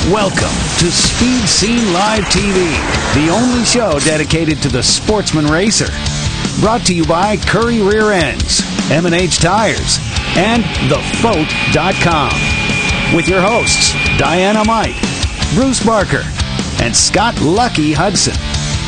Welcome to Speed Scene Live TV, the only show dedicated to the sportsman racer. Brought to you by Curry Rear Ends, M&H Tires, and TheFoat.com. With your hosts, Diana-Mite, Bruce Barker, and Scott Lucky Hudson.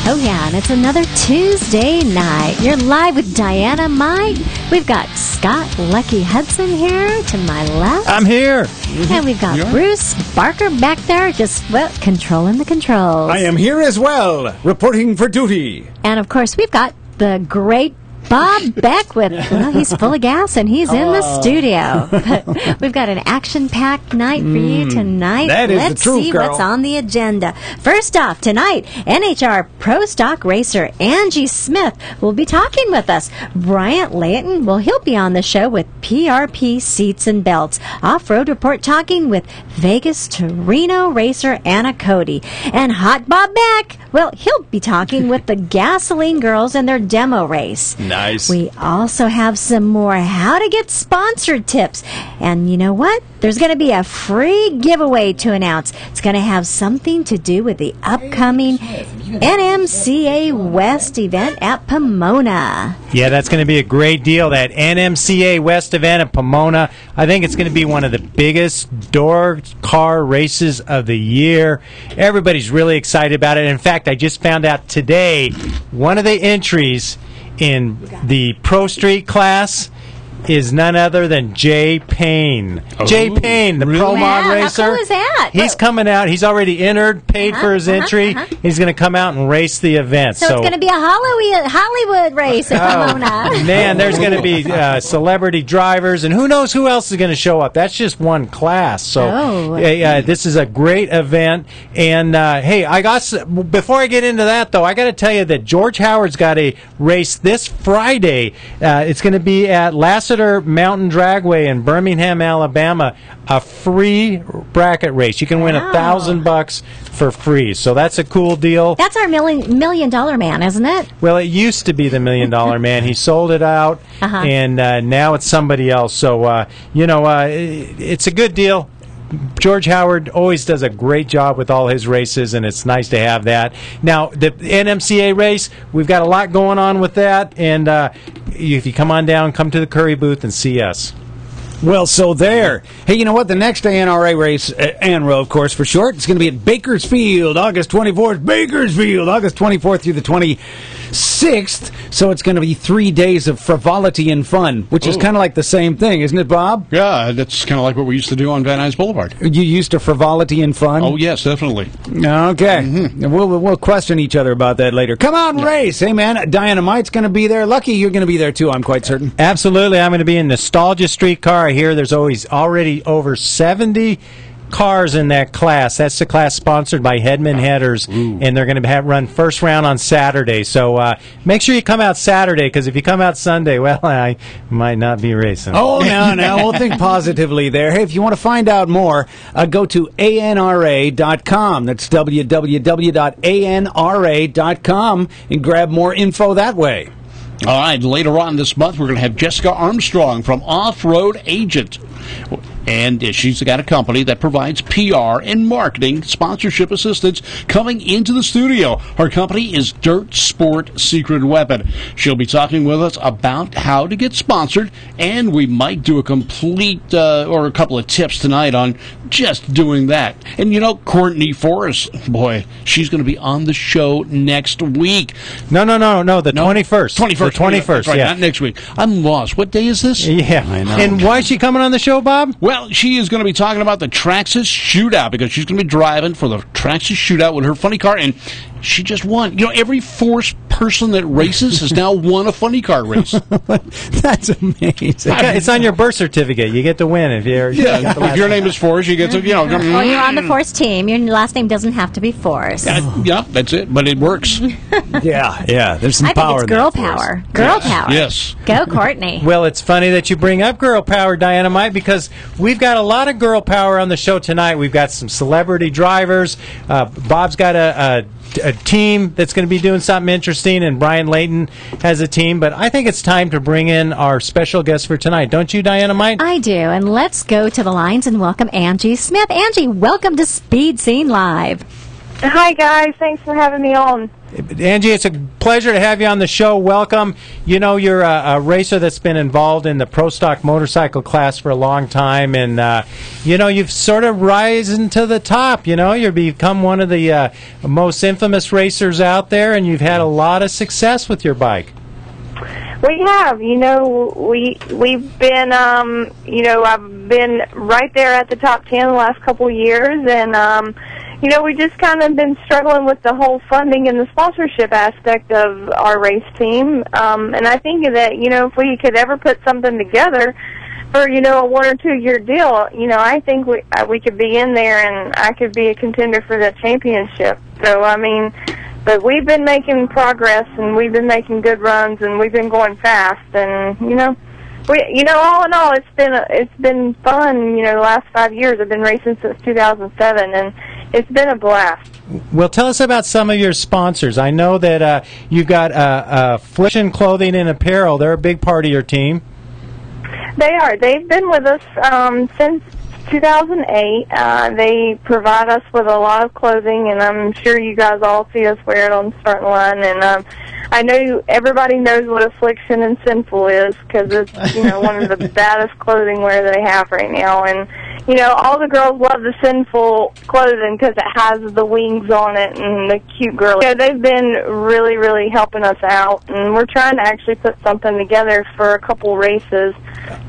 Oh yeah, and it's another Tuesday night. You're live with Diana-Mite. We've got Scott Lucky Hudson here to my left. I'm here. And we've got Bruce Barker back there, just, well, controlling the controls. I am here as well, reporting for duty. And of course, we've got the great Bob Beckwith. Well, he's full of gas and he's in the studio. But we've got an action-packed night for you tonight. That is Let's the truth, see girl. what's on the agenda. First off, tonight, NHR Pro Stock racer Angie Smith will be talking with us. Bryant Layton, well, he'll be on the show with PRP Seats and Belts. Off-road report talking with Vegas to Reno racer Anna Cody. And Hot Bob Beck, well, he'll be talking with the Gasoline Girls and their demo race. Nice. We also have some more how to get sponsored tips. And you know what? There's going to be a free giveaway to announce. It's going to have something to do with the upcoming NMCA West event at Pomona. Yeah, that's going to be a great deal, that NMCA West event at Pomona. I think it's going to be one of the biggest door car races of the year. Everybody's really excited about it. In fact, I just found out today one of the entries in the Pro Street class is none other than Jay Payne. Jay Payne, the Pro Mod racer. How cool is that? He's coming out. He's already entered, paid for his entry. He's going to come out and race the event. So it's going to be a Hollywood race at Pomona. Man, there's going to be celebrity drivers, and who knows who else is going to show up. That's just one class. So this is a great event. And, hey, before I get into that, though, I got to tell you that George Howard's got a race this Friday. It's going to be at Lassiter Mountain Dragway in Birmingham, Alabama, a free bracket race. You can win $1,000 for free. So that's a cool deal. That's our million dollar man, isn't it? Well, it used to be the $1 Million Man. He sold it out, and now it's somebody else. So, it's a good deal. George Howard always does a great job with all his races, and it's nice to have that. Now, the NMCA race, we've got a lot going on with that, and if you come on down, come to the Curry booth and see us. Well, so there. Hey, you know what? The next ANRA race, ANRA, of course, for short, it's going to be at Bakersfield, August 24th. Bakersfield, August 24th through the 26th. So it's going to be 3 days of frivolity and fun, which is kind of like the same thing, isn't it, Bob? Yeah, that's kind of like what we used to do on Van Nuys Boulevard. You used to frivolity and fun? Oh, yes, definitely. Okay. We'll question each other about that later. Come on, race. Hey, man, Diana-Mite's going to be there. Lucky, you're going to be there, too, I'm quite certain. Absolutely. I'm going to be in Nostalgia Streetcar. I hear there's already over 70 cars in that class. That's the class sponsored by Headman Headers, and they're going to run first round on Saturday. So make sure you come out Saturday, because if you come out Sunday, well, I might not be racing. Oh, no, we'll think positively there. Hey, if you want to find out more, go to ANRA.com. That's www.ANRA.com, and grab more info that way. All right, later on this month, we're going to have Jessica Armstrong from Off-Road Agent. And she's got a company that provides PR and marketing sponsorship assistance coming into the studio. Her company is Dirt Sport Secret Weapon. She'll be talking with us about how to get sponsored, and we might do a complete or a couple of tips tonight on just doing that. And, you know, Courtney Forrest, boy, she's going to be on the show next week. No, the 21st. 21st. The 21st, That's right, yeah. not next week. I'm lost. What day is this? Yeah, I know. And why is she coming on the show, Bob? Well, she is going to be talking about the Traxxas Shootout, because she's going to be driving for the Traxxas Shootout with her funny car. And she just won. You know, every fourth person that races has now won a funny car race. That's amazing. It's on your birth certificate. You get to win if you're. If your name is Forrest, you get to, Well, you're on the Force team. Your last name doesn't have to be Force. Yeah, that's it. But it works. Yeah. There's some I power. think it's girl power. Girl power. Yes. Go, Courtney. Well, it's funny that you bring up girl power, Diana-mite, because we've got a lot of girl power on the show tonight. We've got some celebrity drivers. Bob's got a team that's going to be doing something interesting, and Brian Layton has a team. But I think it's time to bring in our special guest for tonight. Don't you, Diana-mite? I do. And let's go to the lines and welcome Angie Smith. Angie, welcome to Speed Scene Live. Hi, guys. Thanks for having me on. Angie, it's a pleasure to have you on the show. Welcome. You know, you're a racer that's been involved in the pro stock motorcycle class for a long time, and you've sort of risen to the top. You've become one of the most infamous racers out there, and you've had a lot of success with your bike. We have. We've been, I've been right there at the top 10 the last couple of years, and we just kind of been struggling with the whole funding and the sponsorship aspect of our race team. And I think that, if we could ever put something together for, a 1 or 2 year deal, I think we could be in there and I could be a contender for that championship. So, but we've been making progress and we've been making good runs and we've been going fast and, all in all, it's been fun. The last 5 years I've been racing since 2007, and it's been a blast. Well, tell us about some of your sponsors. I know that you've got Affliction Clothing and Apparel. They're a big part of your team. They are. They've been with us since 2008. They provide us with a lot of clothing, and I'm sure you guys all see us wear it on the starting line. And I know everybody knows what Affliction and Sinful is because it's one of the baddest clothing wear they have right now. And all the girls love the Sinful clothing because it has the wings on it and the cute girl. They've been really, really helping us out, and we're trying to actually put something together for a couple races.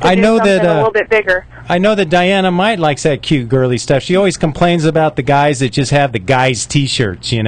I know that a little bit bigger. I know that Diana-mite likes that cute girly stuff. She always complains about the guys that just have the guys' T-shirts, Well,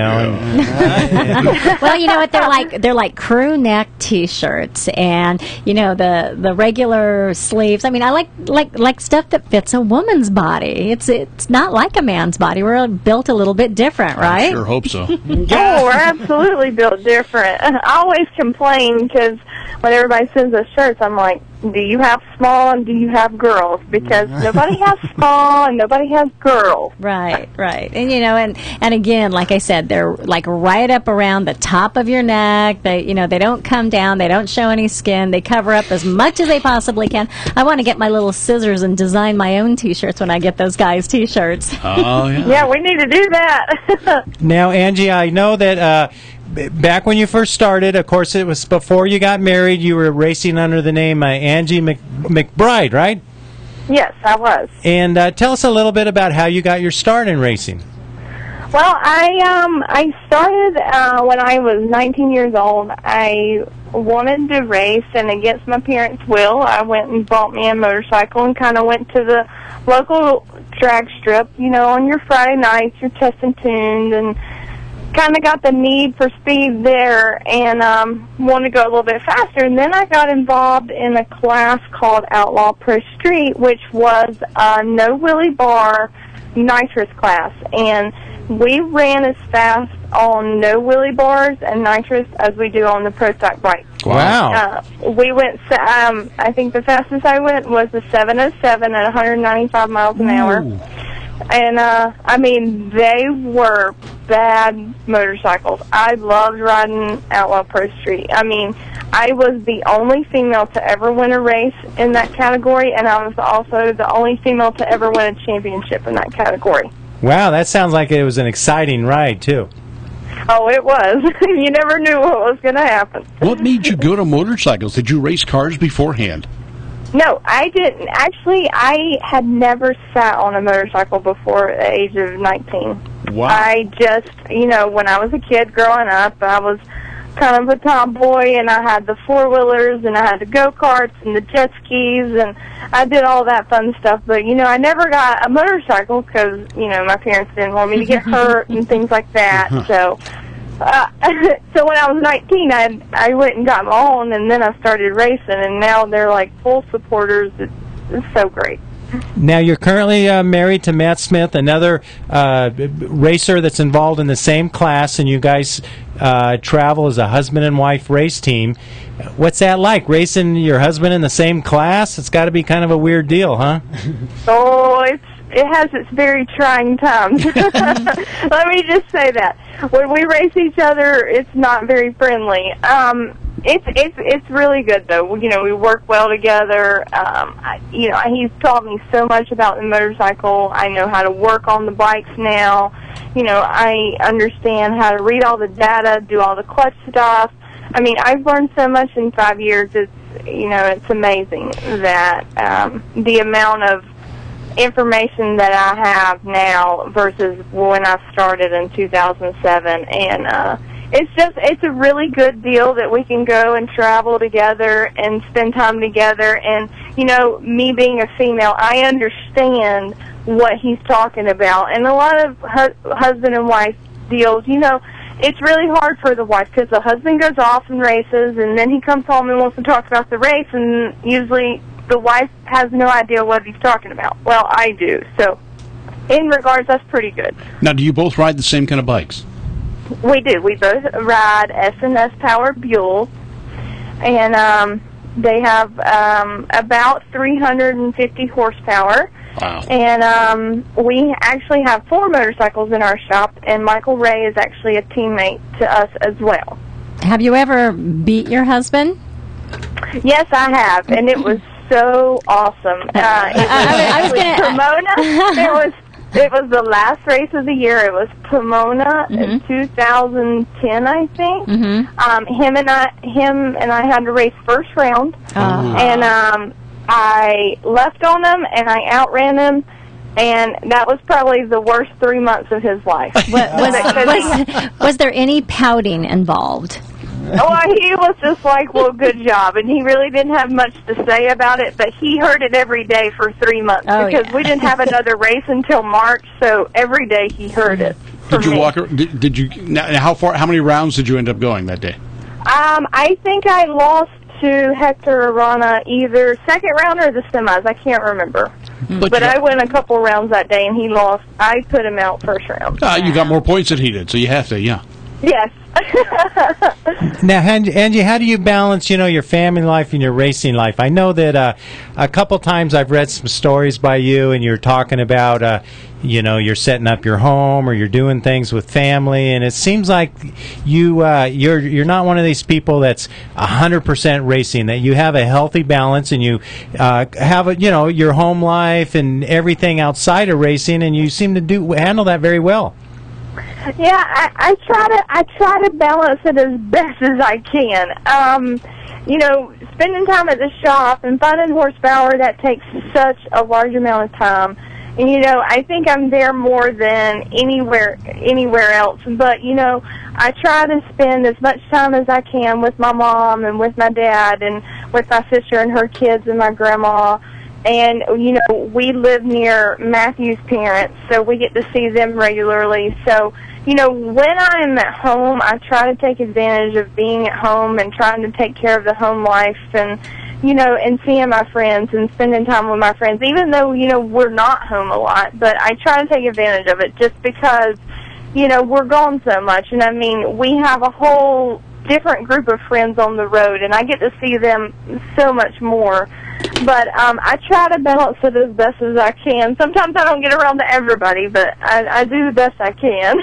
you know what? They're like crew neck T-shirts, and the regular sleeves. I mean, I like stuff that fits a woman's body. It's not like a man's body. We're built a little bit different, right? I sure hope so. Oh, we're absolutely built different. I always complain because when everybody sends us shirts, I'm like, do you have small and do you have girls? Because nobody has small and nobody has girls. Right. And and again, like I said, they're like right up around the top of your neck. They they don't come down, they don't show any skin, they cover up as much as they possibly can. I want to get my little scissors and design my own T-shirts when I get those guys' T-shirts. Oh yeah. Yeah, we need to do that. Now, Angie, I know that back when you first started, of course, it was before you got married. You were racing under the name Angie McBride, right? Yes, I was. And tell us a little bit about how you got your start in racing. Well, I started when I was 19 years old. I wanted to race, and against my parents' will, I went and bought me a motorcycle and kind of went to the local drag strip, on your Friday nights, you're testing tunes, and kind of got the need for speed there and wanted to go a little bit faster. And then I got involved in a class called Outlaw Pro Street, which was a no wheelie bar nitrous class. And we ran as fast on no wheelie bars and nitrous as we do on the pro stock bike. Wow. We went, I think the fastest I went was the 707 at 195 miles an hour. And, they were bad motorcycles. I loved riding Outlaw Pro Street. I was the only female to ever win a race in that category, and I was also the only female to ever win a championship in that category. Wow, that sounds like it was an exciting ride, too. Oh, it was. You never knew what was going to happen. What made you go to motorcycles? Did you race cars beforehand? No, I didn't. Actually, I had never sat on a motorcycle before the age of 19. Wow. I just, when I was a kid growing up, I was kind of a tomboy, and I had the four-wheelers, and I had the go-karts and the jet skis, and I did all that fun stuff. But, I never got a motorcycle because, my parents didn't want me to get hurt and things like that. So So when I was 19, I went and got my own, and then I started racing, and now they're like full supporters. It's so great. Now, you're currently married to Matt Smith, another racer that's involved in the same class, and you guys travel as a husband and wife race team. What's that like, racing your husband in the same class? It's got to be kind of a weird deal, huh? Oh, it has its very trying times. Let me just say that. When we race each other, it's not very friendly. It's really good though. You know, we work well together. You know, he's taught me so much about the motorcycle. I know how to work on the bikes now. You know, I understand how to read all the data, do all the clutch stuff. I mean, I've learned so much in 5 years. It's amazing that the amount of information that I have now versus when I started in 2007, and it's a really good deal that we can go and travel together and spend time together. And, you know, me being a female, I understand what he's talking about. And a lot of husband and wife deals, you know, it's really hard for the wife because the husband goes off and races, and then he comes home and wants to talk about the race, and usually the wife has no idea what he's talking about. Well, I do. So in regards, that's pretty good. Now, do you both ride the same kind of bikes? We do. We both ride S&S Power Buell, and they have about 350 horsepower. Wow. And we actually have 4 motorcycles in our shop, and Michael Ray is actually a teammate to us as well. Have you ever beat your husband? Yes, I have, and it was so awesome. I was going to... Pomona. It was the last race of the year. It was Pomona in 2010, I think. Mm-hmm. Him and I had to race first round, and I left on him and I outran him, and that was probably the worst 3 months of his life. Was there any pouting involved? Oh, he was just like, well, good job. And he really didn't have much to say about it, but he heard it every day for 3 months because we didn't have another race until March, so every day he heard it. Did you walk? Did you? How far? How many rounds did you end up going that day? I think I lost to Hector Arana either second round or the semis. I can't remember. But I went a couple rounds that day, and he lost. I put him out first round. You got more points than he did, so you have to, yeah. Yes. Now, Angie, how do you balance, you know, your family life and your racing life? I know that a couple times I've read some stories by you, and you're talking about, you know, you're setting up your home or you're doing things with family, and it seems like you're not one of these people that's 100% racing. That you have a healthy balance, and you have your home life and everything outside of racing, and you seem to handle that very well. Yeah, I try to balance it as best as I can. You know, spending time at the shop and finding horsepower, that takes such a large amount of time. And, you know, I think I'm there more than anywhere else. But, you know, I try to spend as much time as I can with my mom and with my dad and with my sister and her kids and my grandma. And, you know, we live near Matthew's parents, so we get to see them regularly. So, you know, when I'm at home, I try to take advantage of being at home and trying to take care of the home life and, you know, and seeing my friends and spending time with my friends, even though, you know, we're not home a lot. But I try to take advantage of it just because, you know, we're gone so much. And, I mean, we have a whole different group of friends on the road, and I get to see them so much more. But I try to balance it as best as I can. Sometimes I don't get around to everybody, but I do the best I can.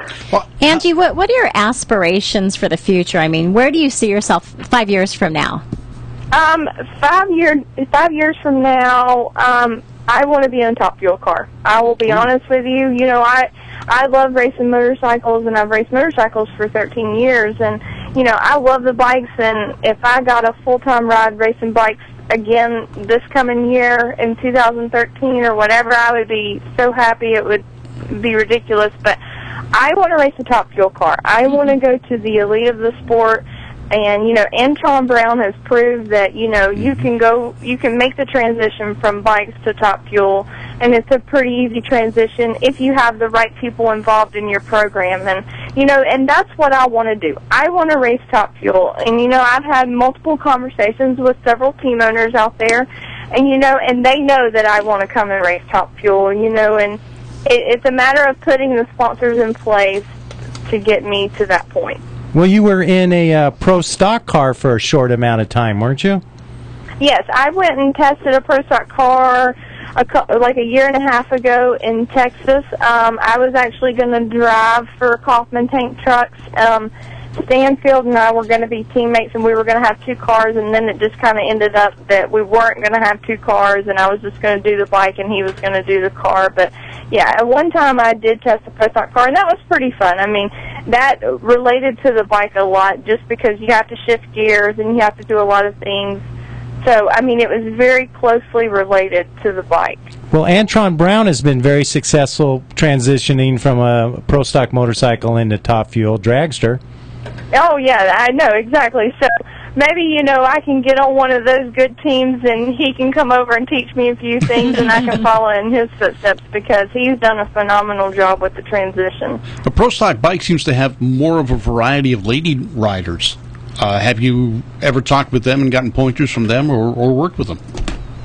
Angie, what are your aspirations for the future? I mean, where do you see yourself 5 years from now? 5 years from now, I want to be in a Top Fuel car. I will be honest with you. You know, I love racing motorcycles, and I've raced motorcycles for 13 years. And, you know, I love the bikes, and if I got a full-time ride racing bikes again this coming year in 2013 or whatever, I would be so happy. It would be ridiculous. But I want to race a Top Fuel car. I want to go to the elite of the sport And, you know, Antron Brown has proved that, you know, you can make the transition from bikes to Top Fuel, and it's a pretty easy transition if you have the right people involved in your program. And, you know, and that's what I want to do. I want to race Top Fuel. And, you know, I've had multiple conversations with several team owners out there, and, you know, and they know that I want to come and race Top Fuel, you know, and it's a matter of putting the sponsors in place to get me to that point. Well, you were in a pro stock car for a short amount of time, weren't you? Yes, I went and tested a pro stock car like a year and a half ago in Texas. I was actually going to drive for Kaufman Tank Trucks. Stanfield and I were going to be teammates, and we were going to have two cars, and then it just kind of ended up that we weren't going to have two cars, and I was just going to do the bike, and he was going to do the car. But, yeah, at one time I did test a pro stock car, and that was pretty fun. I mean, that related to the bike a lot just because you have to shift gears and you have to do a lot of things. So, I mean, it was very closely related to the bike. Well, Antron Brown has been very successful transitioning from a pro stock motorcycle into Top Fuel dragster. Oh, yeah, I know, exactly. So maybe, you know, I can get on one of those good teams and he can come over and teach me a few things and I can follow in his footsteps because he's done a phenomenal job with the transition. The Pro Stock bike seems to have more of a variety of lady riders. Have you ever talked with them and gotten pointers from them or worked with them?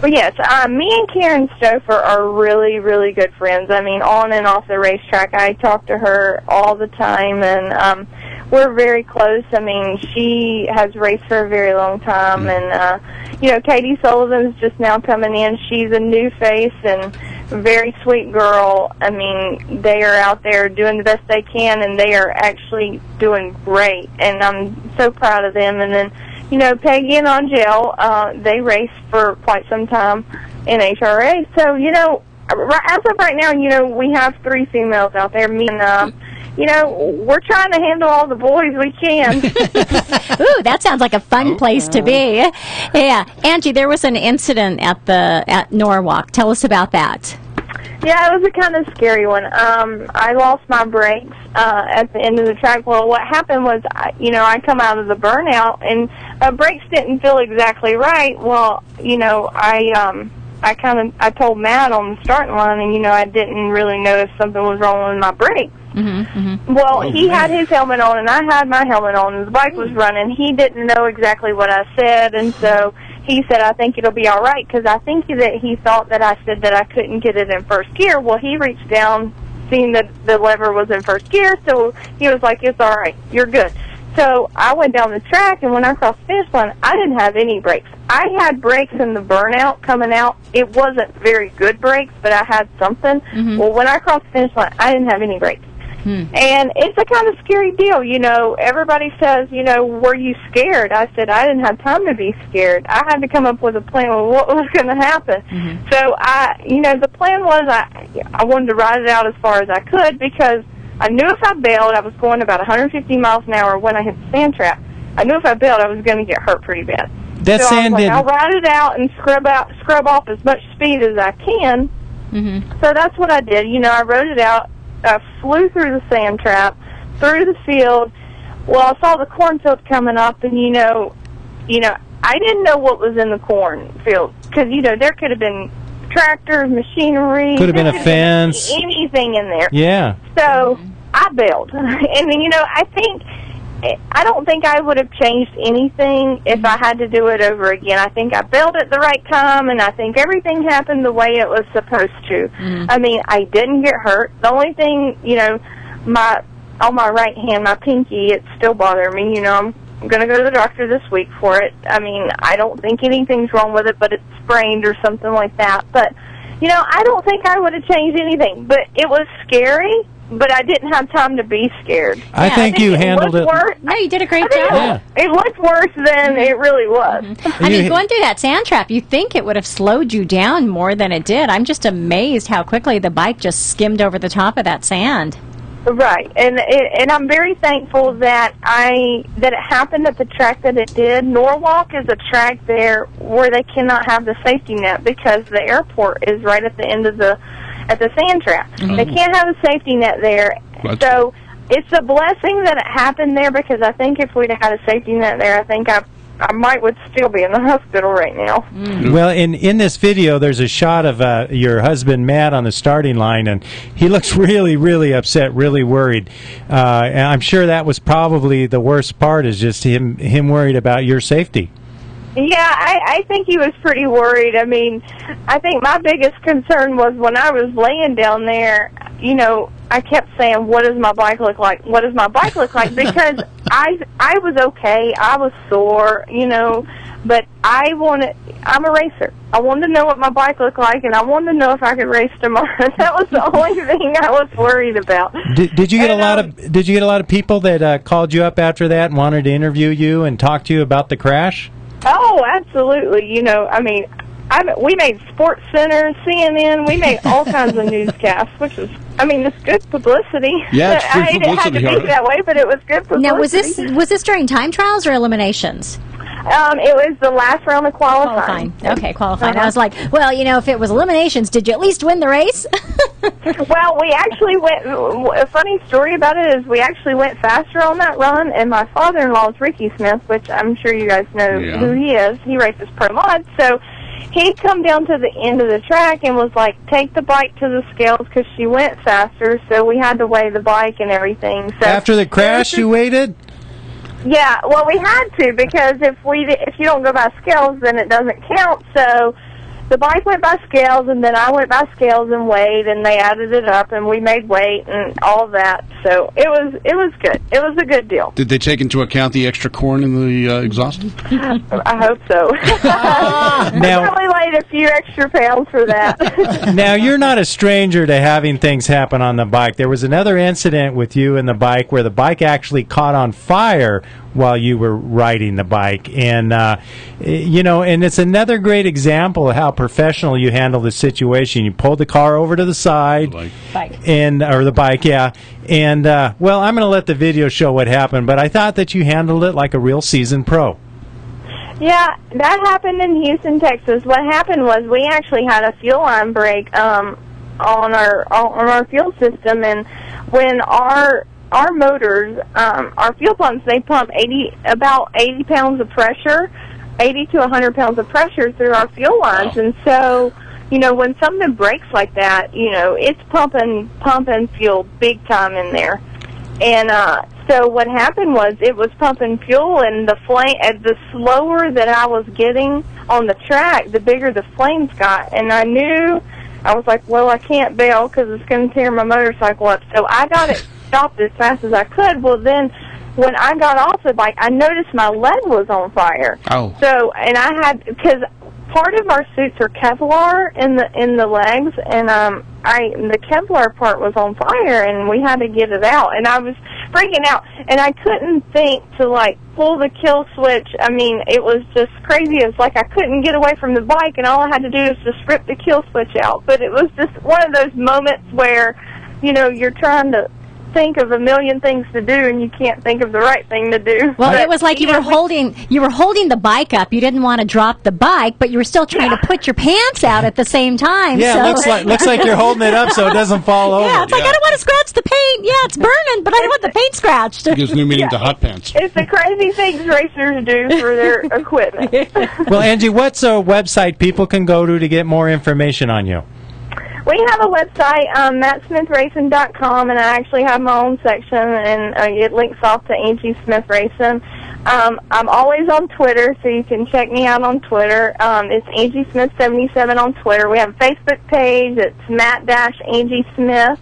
Well, yes, me and Karen Stouffer are really, really good friends. I mean, on and off the racetrack, I talk to her all the time, and we're very close. I mean, she has raced for a very long time, and, you know, Katie Sullivan's just now coming in. She's a new face and very sweet girl. I mean, they are out there doing the best they can, and they are actually doing great, and I'm so proud of them. And then, you know, Peggy and Angel, they raced for quite some time in HRA. So, you know, as of right now, you know, we have 3 females out there. Me and, you know, we're trying to handle all the boys we can. Ooh, that sounds like a fun place to be. Yeah. Angie, there was an incident at Norwalk. Tell us about that. Yeah, it was a kind of scary one. I lost my brakes at the end of the track. Well, what happened was, you know, I come out of the burnout, and my brakes didn't feel exactly right. Well, you know, I told Matt on the starting line, and, you know, I didn't really know if something was wrong with my brakes. Well, he had his helmet on, and I had my helmet on, and the bike was running. He didn't know exactly what I said, and so he said, I think it'll be all right, because I think that he thought that I said that I couldn't get it in first gear. Well, he reached down, seeing that the lever was in first gear, so he was like, it's all right, you're good. So I went down the track, and when I crossed the finish line, I didn't have any brakes. I had brakes in the burnout coming out. It wasn't very good brakes, but I had something. Well, when I crossed the finish line, I didn't have any brakes. And it's a kind of scary deal, you know. Everybody says, you know, were you scared? I said, I didn't have time to be scared. I had to come up with a plan of what was going to happen. So, you know, the plan was I wanted to ride it out as far as I could because I knew if I bailed, I was going about 150 miles an hour when I hit the sand trap. I knew if I bailed, I was going to get hurt pretty bad. That so sand I was like, I'll ride it out and scrub off as much speed as I can. So that's what I did. You know, I rode it out. I flew through the sand trap, through the field. Well, I saw the cornfield coming up, and, you know, I didn't know what was in the cornfield because, you know, there could have been tractors, machinery. Could have been a fence. Anything in there. Yeah. So I bailed. And, you know, I don't think I would have changed anything if I had to do it over again. I think I bailed at the right time, and I think everything happened the way it was supposed to. I mean, I didn't get hurt. The only thing, you know, on my right hand, my pinky, it's still bothering me. You know, I'm going to go to the doctor this week for it. I mean, I don't think anything's wrong with it, but it's sprained or something like that. But, you know, I don't think I would have changed anything. But it was scary. But I didn't have time to be scared. I think you handled it. No, you did a great job. Yeah. It looked worse than it really was. I mean, going through that sand trap, you think it would have slowed you down more than it did. I'm just amazed how quickly the bike just skimmed over the top of that sand. Right, and I'm very thankful that it happened at the track that it did. Norwalk is a track there where they cannot have the safety net because the airport is right at the end of the sand trap. They can't have a safety net there. So it's a blessing that it happened there, because I think if we'd have had a safety net there, I think I would still be in the hospital right now. Well, in this video, there's a shot of your husband, Matt, on the starting line, and he looks really, really upset, really worried. And I'm sure that was probably the worst part, is just him worried about your safety. Yeah, I think he was pretty worried. I mean, I think my biggest concern was when I was laying down there, you know, I kept saying, what does my bike look like? What does my bike look like? Because I was okay. I was sore, you know, but I'm a racer. I wanted to know what my bike looked like, and I wanted to know if I could race tomorrow. That was the only thing I was worried about. Did you get a lot of people that called you up after that and wanted to interview you and talk to you about the crash? Oh, absolutely. You know, I mean, we made Sports Center, CNN, we made all kinds of newscasts, which was, I mean, it's good publicity. Yeah, it's good publicity. It had to be that way, but it was good publicity. Now, was this during time trials or eliminations? It was the last round of qualifying. Okay, qualifying. I was like, well, you know, if it was eliminations, did you at least win the race? Well, we actually went, a funny story about it is we actually went faster on that run, and my father-in-law is Ricky Smith, which I'm sure you guys know who he is. He races pro mod, so he'd come down to the end of the track and was like, take the bike to the scales, because she went faster, so we had to weigh the bike and everything. So after the crash, you waited? Yeah, well, we had to, because if you don't go by scales, then it doesn't count. So the bike went by scales, and then I went by scales and weighed, and they added it up, and we made weight and all that. So it was good. It was a good deal. Did they take into account the extra corn in the exhaust? I hope so. Now, I probably laid a few extra pounds for that. Now, you're not a stranger to having things happen on the bike. There was another incident with you and the bike where the bike actually caught on fire while you were riding the bike, and you know, and it's another great example of how professional you handle the situation. You pulled the car over to the side, or the bike, yeah. And well, I'm going to let the video show what happened, but I thought that you handled it like a real seasoned pro. Yeah, that happened in Houston, Texas. What happened was we actually had a fuel line break on our fuel system, and when our motors, our fuel pumps, they pump about 80 pounds of pressure, 80 to 100 pounds of pressure through our fuel lines. Wow. And so, you know, when something breaks like that, you know, it's pumping fuel big time in there. And so what happened was it was pumping fuel, and the slower that I was getting on the track, the bigger the flames got. And I was like, well, I can't bail because it's going to tear my motorcycle up. So I got it stopped as fast as I could. Well, then when I got off the bike, I noticed my leg was on fire. Oh. So, and I had, because part of our suits are Kevlar in the legs, and the Kevlar part was on fire, and we had to get it out. And I was freaking out, and I couldn't think to like pull the kill switch. I mean, it was just crazy. It's like I couldn't get away from the bike, and all I had to do was just rip the kill switch out. But it was just one of those moments where, you know, you're trying to think of a million things to do, and you can't think of the right thing to do. Well, but it was like you were holding the bike up. You didn't want to drop the bike, but you were still trying to put your pants out at the same time. Yeah, so. looks like you're holding it up so it doesn't fall over. Yeah, it's like I don't want to scratch the paint. Yeah, it's burning, but I don't want the paint scratched. It gives new meaning to hot pants. It's the crazy things racers do for their equipment. Well, Angie, what's a website people can go to get more information on you? We have a website, mattsmithracing.com, and I actually have my own section, and it links off to Angie Smith Racing. I'm always on Twitter, so you can check me out on Twitter. It's Angie Smith 77 on Twitter. We have a Facebook page. It's Matt-Angie Smith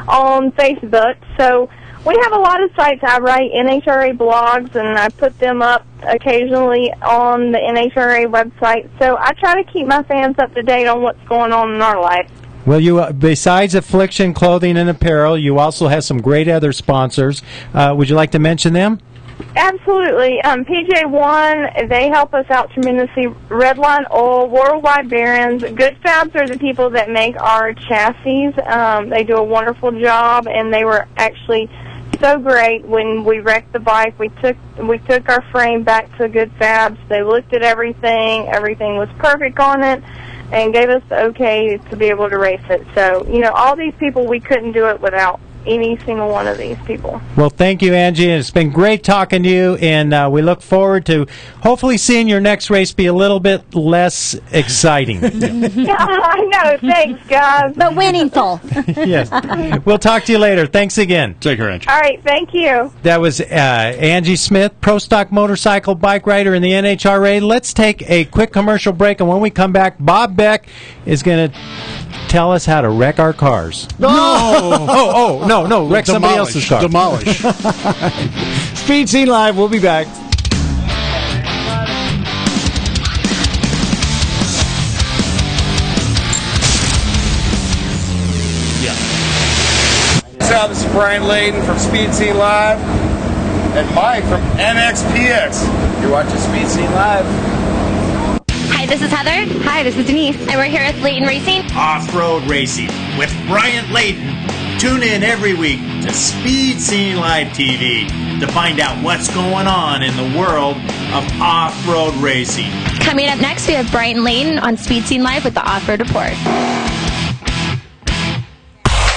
on Facebook. So we have a lot of sites. I write NHRA blogs, and I put them up occasionally on the NHRA website. So I try to keep my fans up to date on what's going on in our life. Well, you besides Affliction Clothing and Apparel, you also have some great other sponsors. Would you like to mention them? Absolutely. PJ1, they help us out tremendously. Redline Oil, Worldwide Bearings, Good Fabs are the people that make our chassis. They do a wonderful job, and they were actually so great when we wrecked the bike. We took our frame back to Good Fabs. They looked at everything. Everything was perfect on it, and gave us the okay to be able to race it. So, you know, all these people, we couldn't do it without any single one of these people. Well, thank you, Angie, and it's been great talking to you, and we look forward to hopefully seeing your next race be a little bit less exciting. Yeah, I know. Thanks, guys. But winningful. Yes. We'll talk to you later. Thanks again. Take care, Angie. All right, thank you. That was Angie Smith, Pro Stock motorcycle bike rider in the NHRA. Let's take a quick commercial break, and when we come back, Bob Beck is going to tell us how to wreck our cars. No, wreck somebody else's car. Demolish. Speed Scene Live. We'll be back. What's up? This is Brian Layton from Speed Scene Live and Mike from NXPX. You're watching Speed Scene Live. Hi, this is Heather. Hi, this is Denise. And we're here with Layton Racing. Off-road racing with Bryant Layton. Tune in every week to Speed Scene Live TV to find out what's going on in the world of off-road racing. Coming up next, we have Brian Layton on Speed Scene Live with the Off-Road Report.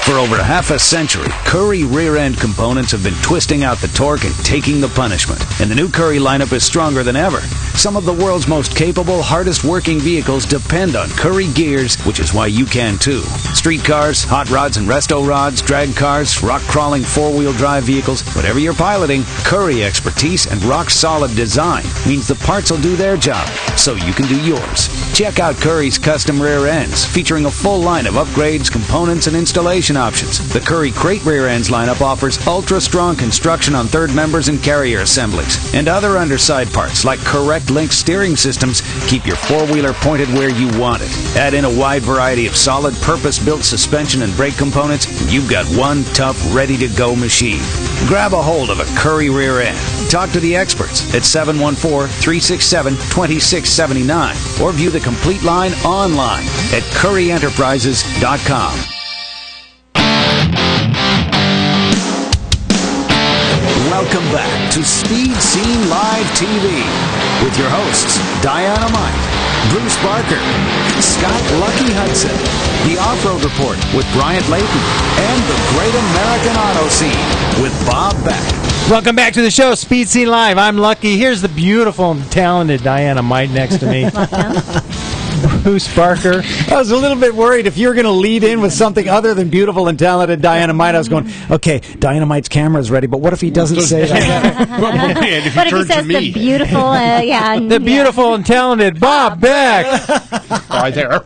For over half a century, Curry rear-end components have been twisting out the torque and taking the punishment. And the new Curry lineup is stronger than ever. Some of the world's most capable, hardest-working vehicles depend on Curry gears, which is why you can too. Street cars, hot rods and resto rods, drag cars, rock-crawling four-wheel drive vehicles, whatever you're piloting, Curry expertise and rock-solid design means the parts will do their job, so you can do yours. Check out Curry's custom rear ends, featuring a full line of upgrades, components, and installation options. The Curry Crate rear ends lineup offers ultra-strong construction on third members and carrier assemblies. And other underside parts, like correct link steering systems, keep your four-wheeler pointed where you want it. Add in a wide variety of solid, purpose-built suspension and brake components, and you've got one tough, ready-to-go machine. Grab a hold of a Curry rear end. Talk to the experts at 714-367-2679 or view the complete line online at curryenterprises.com. Welcome back to Speed Scene Live TV with your hosts, Diana-Mite, Bruce Barker, Scott Lucky Hudson, the Off-Road Report with Bryant Layton, and the Great American Auto Scene with Bob Beck. Welcome back to the show, Speed Scene Live. I'm Lucky. Here's the beautiful and talented Diana-Mite next to me. Bruce Barker. I was a little bit worried if you were going to lead in with something other than beautiful and talented Diana-Mite. I was going, okay, Dynamite's camera's ready, but what if he doesn't say that? What if he says the beautiful, the beautiful and talented Bob Beck. Right there.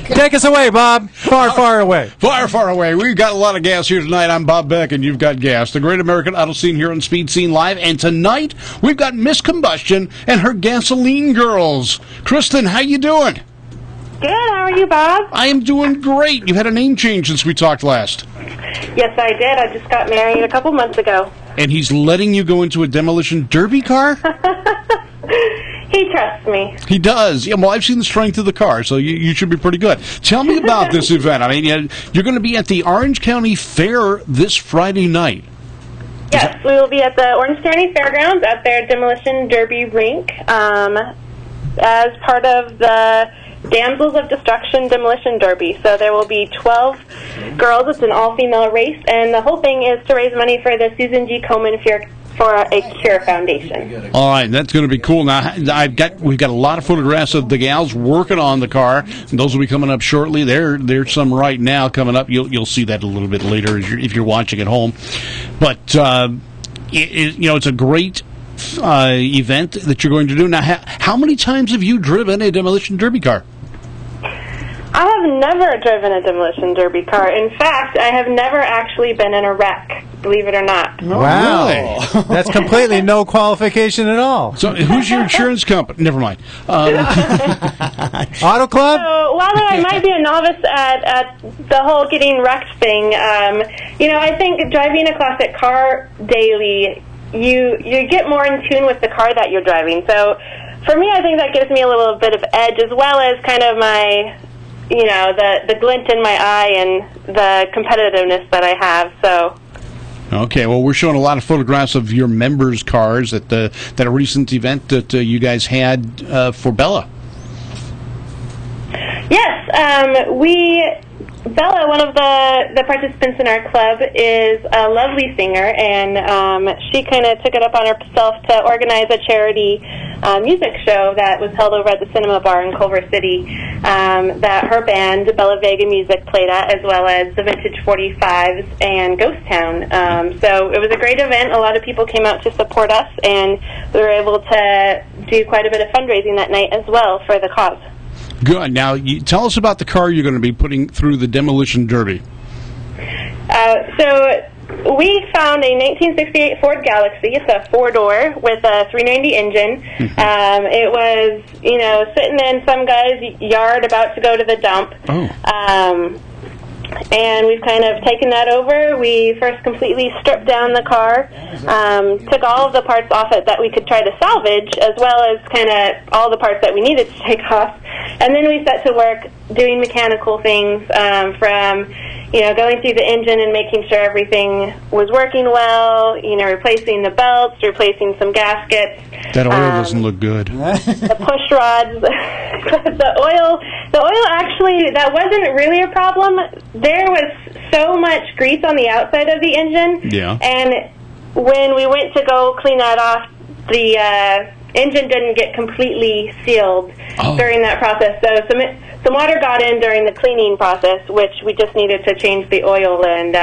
Take us away, Bob. Far away. Far away. We've got a lot of gas here tonight. I'm Bob Beck, and you've got gas. The Great American Auto Scene here on Speed Scene Live. And tonight, we've got Miss Combustion and her gasoline girls. Kristen, how you doing? Good. How are you, Bob? I am doing great. You've had a name change since we talked last. Yes, I did. I just got married a couple months ago. And he's letting you go into a demolition derby car? He trusts me. He does. Yeah, well, I've seen the strength of the car, so you should be pretty good. Tell me about this event. I mean, you're going to be at the Orange County Fair this Friday night. Yes, we will be at the Orange County Fairgrounds at their Demolition Derby rink as part of the Damsels of Destruction Demolition Derby. So there will be 12 girls. It's an all-female race, and the whole thing is to raise money for the Susan G. Komen for a Cure Foundation. All right, that's going to be cool. Now, we've got a lot of photographs of the gals working on the car, and those will be coming up shortly. There's some right now coming up. You'll see that a little bit later if you're watching at home. But it's a great event that you're going to do. Now, how many times have you driven a demolition derby car? I have never driven a demolition derby car. In fact, I have never actually been in a wreck, believe it or not. Wow. Really? That's completely no qualification at all. So who's your insurance company? Never mind. Auto Club? So, while I might be a novice at the whole getting wrecked thing, I think driving a classic car daily, you get more in tune with the car that you're driving. So for me, I think that gives me a little bit of edge, as well as kind of my... the glint in my eye and the competitiveness that I have. So, okay, well, we're showing a lot of photographs of your members' cars at a recent event that you guys had for Bella. Yes, we Bella, one of the participants in our club, is a lovely singer, and she kind of took it upon herself to organize a charity music show that was held over at the Cinema Bar in Culver City that her band, Bella Vega Music, played at, as well as the Vintage 45s and Ghost Town. So it was a great event. A lot of people came out to support us, and we were able to do quite a bit of fundraising that night as well for the cause. Good. Now, tell us about the car you're going to be putting through the Demolition Derby. So we found a 1968 Ford Galaxy. It's a four-door with a 390 engine. It was, sitting in some guy's yard about to go to the dump. And we've kind of taken that over. We first completely stripped down the car, took all of the parts off it that we could try to salvage, as well as kind of all the parts that we needed to take off. And then we set to work doing mechanical things from, going through the engine and making sure everything was working well, replacing the belts, replacing some gaskets. That oil doesn't look good. The push rods. The oil actually, that wasn't really a problem. There was so much grease on the outside of the engine. Yeah. And when we went to go clean that off, the engine didn't get completely sealed during that process. So some water got in during the cleaning process, which we just needed to change the oil, and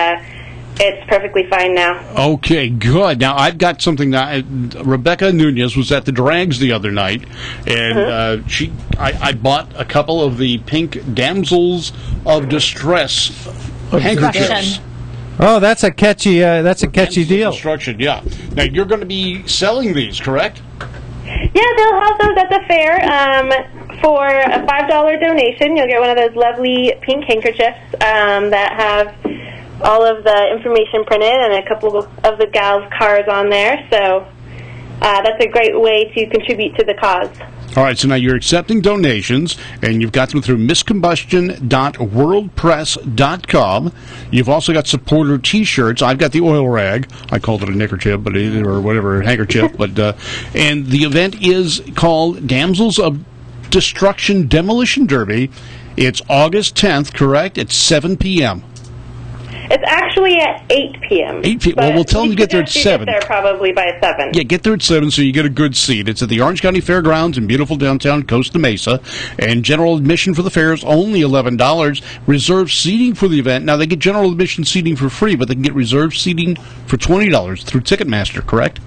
it's perfectly fine now. Okay, good. Now, I've got something that Rebecca Nunez was at the Drags the other night, and I bought a couple of the pink Damsels of Distress handkerchiefs. Oh, that's a catchy deal. Destruction, yeah. Now, you're going to be selling these, correct? Yeah, they'll have those at the fair. For a $5 donation, you'll get one of those lovely pink handkerchiefs that have all of the information printed and a couple of the gals' cards on there. So that's a great way to contribute to the cause. All right, so now you're accepting donations, and you've got them through misscombustion.worldpress.com. You've also got supporter T-shirts. I've got the oil rag. I called it a neckerchief, but or whatever, handkerchief. But and the event is called Damsels of Destruction Demolition Derby. It's August 10th, correct? At 7 p.m. It's actually at 8 p.m. 8 p.m. Well, we'll tell them to get there at 7. Get there probably by 7. Yeah, get there at 7 so you get a good seat. It's at the Orange County Fairgrounds in beautiful downtown Costa Mesa. And general admission for the fair is only $11. Reserved seating for the event. Now, they get general admission seating for free, but they can get reserved seating for $20 through Ticketmaster, correct?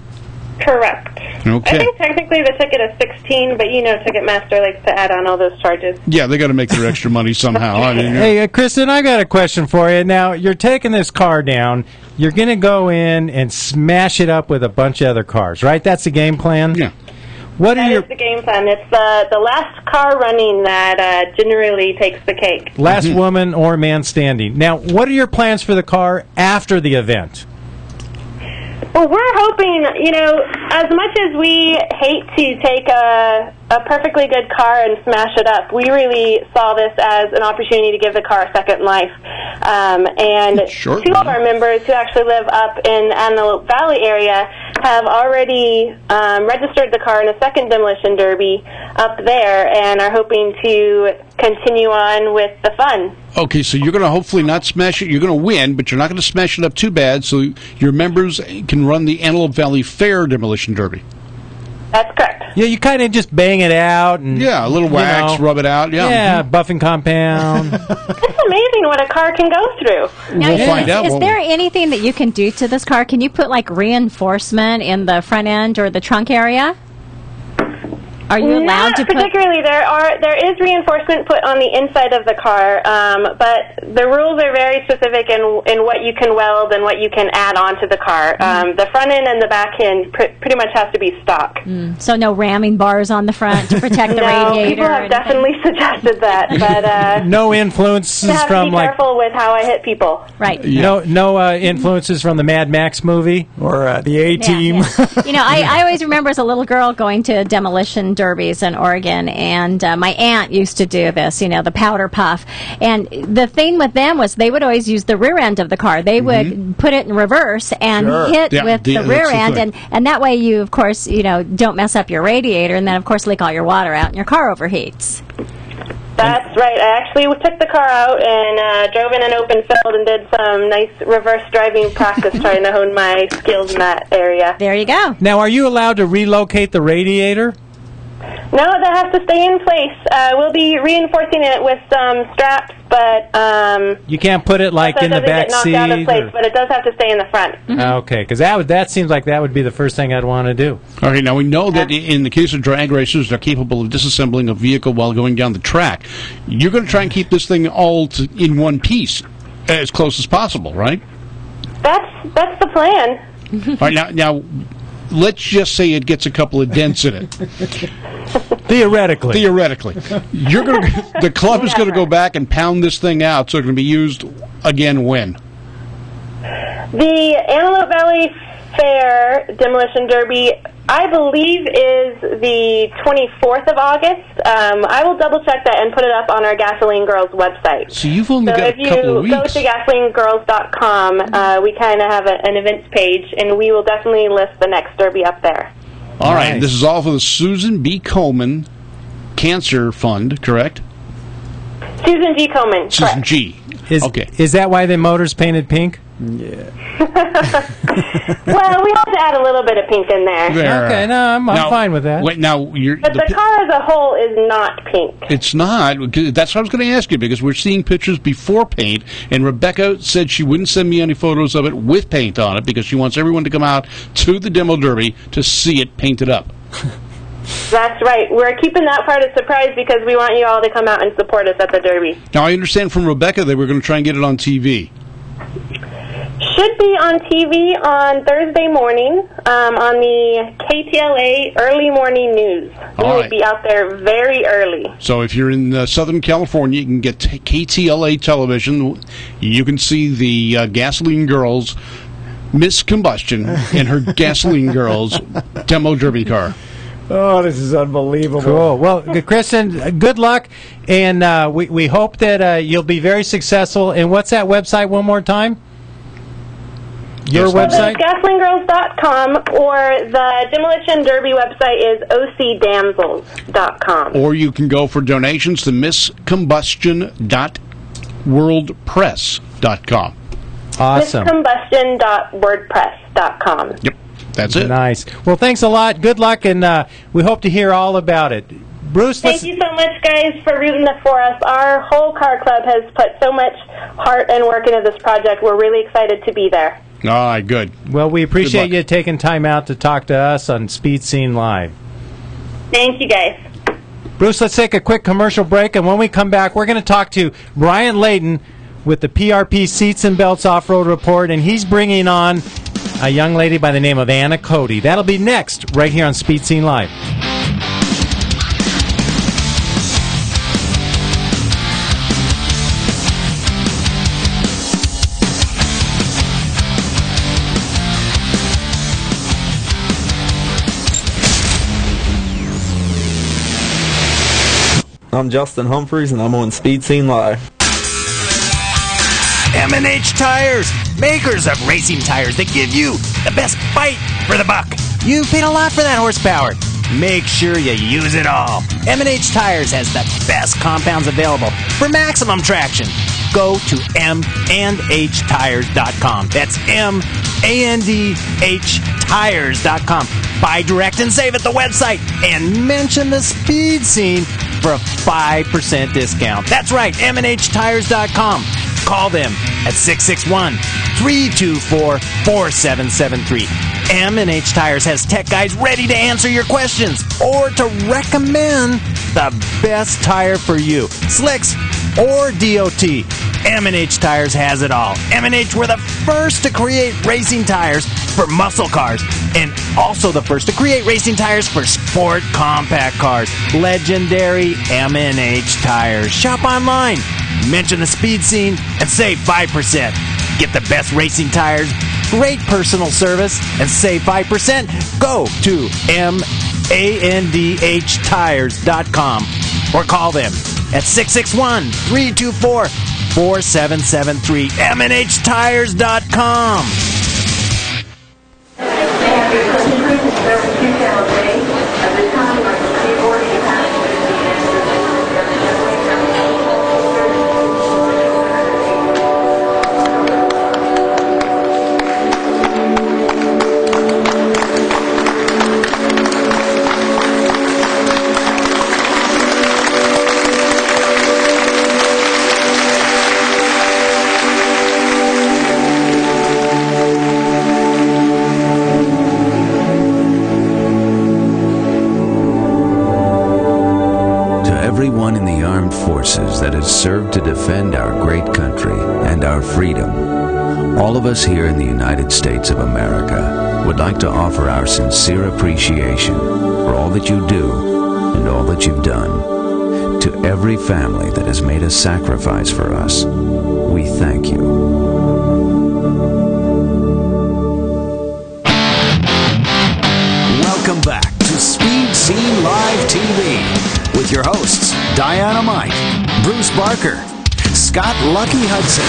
Correct. Okay. I think technically the ticket is $16, but Ticketmaster likes to add on all those charges. Yeah, they got to make their extra money somehow. Hey, Kristen, I got a question for you. Now, you're taking this car down. You're going to go in and smash it up with a bunch of other cars, right? That's the game plan? Yeah. That is the game plan. It's the last car running that generally takes the cake. Last woman or man standing. Now, what are your plans for the car after the event? Well, we're hoping, as much as we hate to take a perfectly good car and smash it up, we really saw this as an opportunity to give the car a second life. And two of our members who actually live up in Antelope Valley area have already registered the car in a second demolition derby up there and are hoping to continue on with the fun. Okay, so you're going to hopefully not smash it. You're going to win, but you're not going to smash it up too bad, so your members can run the Antelope Valley Fair Demolition Derby. That's correct. Yeah, you kind of just bang it out. And a little wax, rub it out. Yeah, buffing compound. It's amazing what a car can go through. Now, we'll find out. Is there anything that you can do to this car? Can you put, reinforcement in the front end or the trunk area? Are you allowed to put... Not particularly. There is reinforcement put on the inside of the car, but the rules are very specific in what you can weld and what you can add on to the car. The front end and the back end pretty much has to be stock. So no ramming bars on the front to protect the radiator? People have definitely suggested that, but... no influences have from, to be careful with how I hit people. Right. Yeah. No influences from the Mad Max movie or the A-Team? Yeah. I always remember as a little girl going to demolition derbies in Oregon, and my aunt used to do this, the powder puff. And the thing with them was they would always use the rear end of the car. They would put it in reverse and hit with the rear end, and that way you, of course, don't mess up your radiator, and then, of course, leak all your water out and your car overheats. That's right. I actually took the car out and drove in an open field and did some nice reverse driving practice trying to hone my skills in that area. There you go. Now, are you allowed to relocate the radiator? No, that has to stay in place. We'll be reinforcing it with some straps, but you can't put it like in the back seat. Knocked out of place, but it does have to stay in the front. Okay, because that seems like that would be the first thing I'd want to do. All right, now we know that in the case of drag racers, they're capable of disassembling a vehicle while going down the track. You're going to try and keep this thing all in one piece as close as possible, right? That's the plan. All right, now let's just say it gets a couple of dents in it. Theoretically, you're going the club is going to go back and pound this thing out, so it's going to be used again when? The Antelope Valley Fair Demolition Derby, I believe, is the 24th of August. I will double check that and put it up on our Gasoline Girls website. So you've only got a couple of weeks. If you go to gasolinegirls.com, we kind of have an events page, and we will definitely list the next derby up there. All right, this is all for the Susan B. Komen Cancer Fund, correct? Susan G. Komen, Susan correct. G. Okay. Is that why the motor's painted pink? Yeah. Well, we have to add a little bit of pink in there. Okay, no, I'm fine with that. Wait, now but the car as a whole is not pink. It's not. That's what I was going to ask you, because we're seeing pictures before paint, and Rebecca said she wouldn't send me any photos of it with paint on it because she wants everyone to come out to the demo derby to see it painted up. That's right. We're keeping that part a surprise because we want you all to come out and support us at the derby. Now, I understand from Rebecca that we're going to try and get it on TV. Should be on TV on Thursday morning on the KTLA Early Morning News. We will be out there very early. So if you're in Southern California, you can get KTLA television. You can see the Gasoline Girls Miss Combustion in her Gasoline Girls demo derby car. Oh, this is unbelievable. Cool. Well, Kristen, good luck, and we hope that you'll be very successful. And what's that website one more time? Your website? GasolineGirls.com, or the Demolition Derby website is ocdamsels.com. Or you can go for donations to misscombustion.wordpress.com. Awesome. Misscombustion.wordpress.com. Yep. That's it. Nice. Well, thanks a lot. Good luck, and we hope to hear all about it. Bruce, thank you so much, guys, for rooting for us. Our whole car club has put so much heart and work into this project. We're really excited to be there. All right, good. Well, we appreciate you taking time out to talk to us on Speed Scene Live. Thank you, guys. Bruce, let's take a quick commercial break, and when we come back, we're going to talk to Brian Layton with the PRP Seats and Belts Off-Road Report, and he's bringing on a young lady by the name of Anna Cody. That'll be next, right here on Speed Scene Live. I'm Justin Humphreys, and I'm on Speed Scene Live. M&H Tires, makers of racing tires that give you the best bite for the buck. You've paid a lot for that horsepower. Make sure you use it all. M&H Tires has the best compounds available for maximum traction. Go to mandhtires.com. That's mandhtires.com. Buy direct and save at the website and mention the Speed Scene for a 5% discount. That's right, mandhtires.com. Call them at 661-324-4773. M&H Tires has tech guys ready to answer your questions or to recommend the best tire for you. Slicks or DOT. M&H Tires has it all. M&H were the first to create racing tires for muscle cars and also the first to create racing tires for sport compact cars. Legendary M&H Tires. Shop online. Mention the Speed Scene and save 5%. Get the best racing tires, great personal service, and save 5%. Go to mandhtires.com or call them at 661-324-4773. mandhtires.com. everyone in the armed forces that has served to defend our great country and our freedom, all of us here in the United States of America would like to offer our sincere appreciation for all that you do and all that you've done. To every family that has made a sacrifice for us, we thank you. Welcome back to Speed Scene Live TV with your hosts, Diana-Mite, Bruce Barker, Scott Lucky Hudson,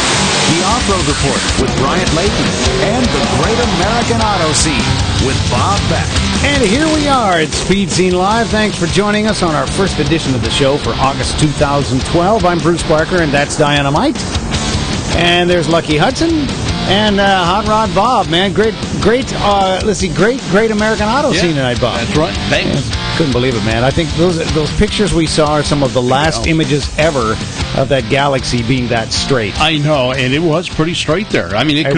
the Off-Road Report with Bryant Layton, and the Great American Auto Scene with Bob Beck. And here we are at Speed Scene Live. Thanks for joining us on our first edition of the show for August 2012. I'm Bruce Barker, and that's Diana-Mite. And there's Lucky Hudson. And Hot Rod Bob, man, great American Auto Scene tonight, Bob. That's right. Thanks. Couldn't believe it, man. I think those pictures we saw are some of the last images ever of that galaxy being that straight. I know, and it was pretty straight there. I mean, it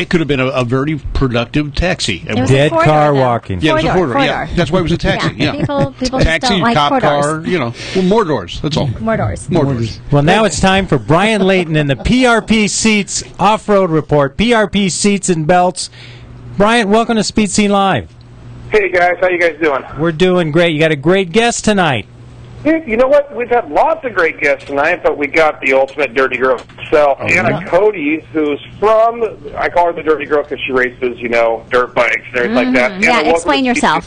could have been a very productive taxi. Dead car walking. Yeah, it was a four-door. Yeah, that's why it was a taxi. Yeah. People taxi, don't like cop four-doors. car, well, more doors. That's all. More doors. More doors. Well, now it's time for Brian Layton and the PRP Seats Off-Road Report. PRP Seats and Belts. Brian, welcome to Speed Scene Live. Hey, guys. How you guys doing? We're doing great. You got a great guest tonight. You know what? We've had lots of great guests tonight, but we got the ultimate dirty girl herself, Anna Cody, who's from, I call her the dirty girl because she races, dirt bikes and everything like that. Yeah, explain yourself.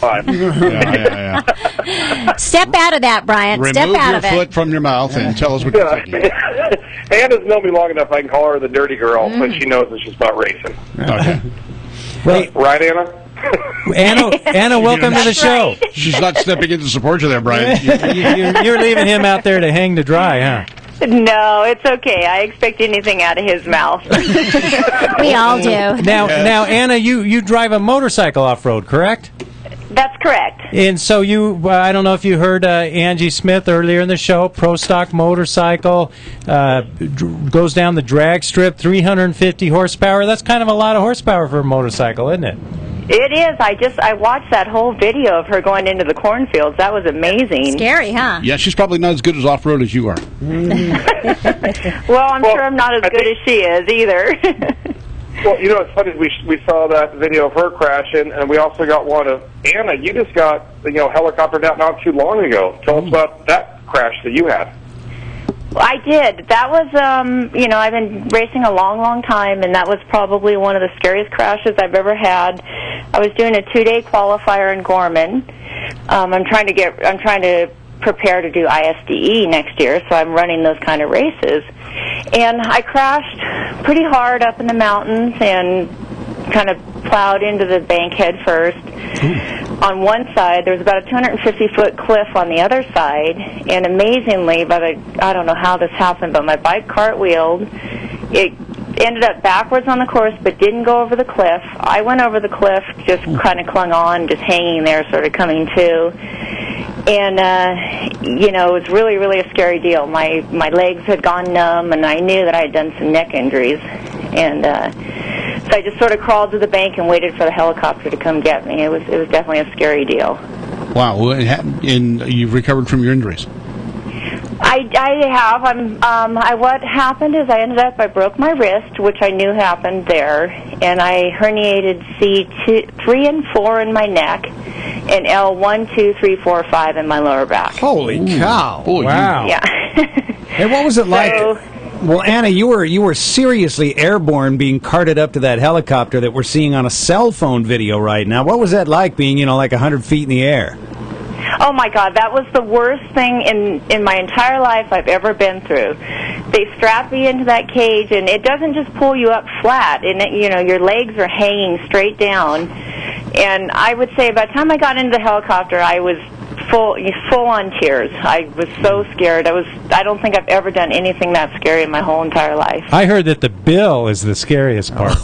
Step out of that, Brian. Step out of it. Remove your foot from your mouth and tell us what you're thinking. Anna's known me long enough I can call her the dirty girl, but she knows that she's about racing. Okay. Right, Anna? Anna, welcome to the show. She's not stepping in to support you there, Brian. You're leaving him out there to hang to dry, huh? No, it's okay. I expect anything out of his mouth. We all do. Now, Anna, you drive a motorcycle off-road, correct? That's correct. And so I don't know if you heard Angie Smith earlier in the show, Pro Stock motorcycle, goes down the drag strip, 350 horsepower. That's kind of a lot of horsepower for a motorcycle, isn't it? It is. I watched that whole video of her going into the cornfields. That was amazing. Scary, huh? Yeah, she's probably not as good as off-road as you are. Well, I'm sure I'm not as good as she is either. Well, it's funny. We saw that video of her crashing, and we also got one of Anna. You just got helicoptered out not too long ago. Tell us about that crash that you had. I did. That was, I've been racing a long, long time, and that was probably one of the scariest crashes I've ever had. I was doing a 2-day qualifier in Gorman. I'm trying to prepare to do ISDE next year, so I'm running those kind of races. And I crashed pretty hard up in the mountains and kind of plowed into the bank head first. On one side, there was about a 250-foot cliff on the other side, and amazingly, I don't know how this happened, but my bike cartwheeled. It ended up backwards on the course, but didn't go over the cliff. I went over the cliff, just kind of clung on, just hanging there, sort of coming to. And, it was really, really a scary deal. My legs had gone numb, and I knew that I had done some neck injuries. And so I just sort of crawled to the bank and waited for the helicopter to come get me. It was definitely a scary deal. Wow. Well, and you've recovered from your injuries? I have. What happened is I broke my wrist, which I knew happened there, and I herniated C3 and 4 in my neck, and L1, 2, 3, 4, 5 in my lower back. Holy cow! Wow. Yeah. Hey, what was it like? Well, Anna, you were seriously airborne, being carted up to that helicopter that we're seeing on a cell phone video right now. What was that like, being like 100 feet in the air? Oh my God, that was the worst thing in my entire life I've ever been through. They strap me into that cage, and it doesn't just pull you up flat, and your legs are hanging straight down. And I would say by the time I got into the helicopter, I was full on tears. I was so scared. I don't think I've ever done anything that scary in my whole entire life. I heard that the bill is the scariest part.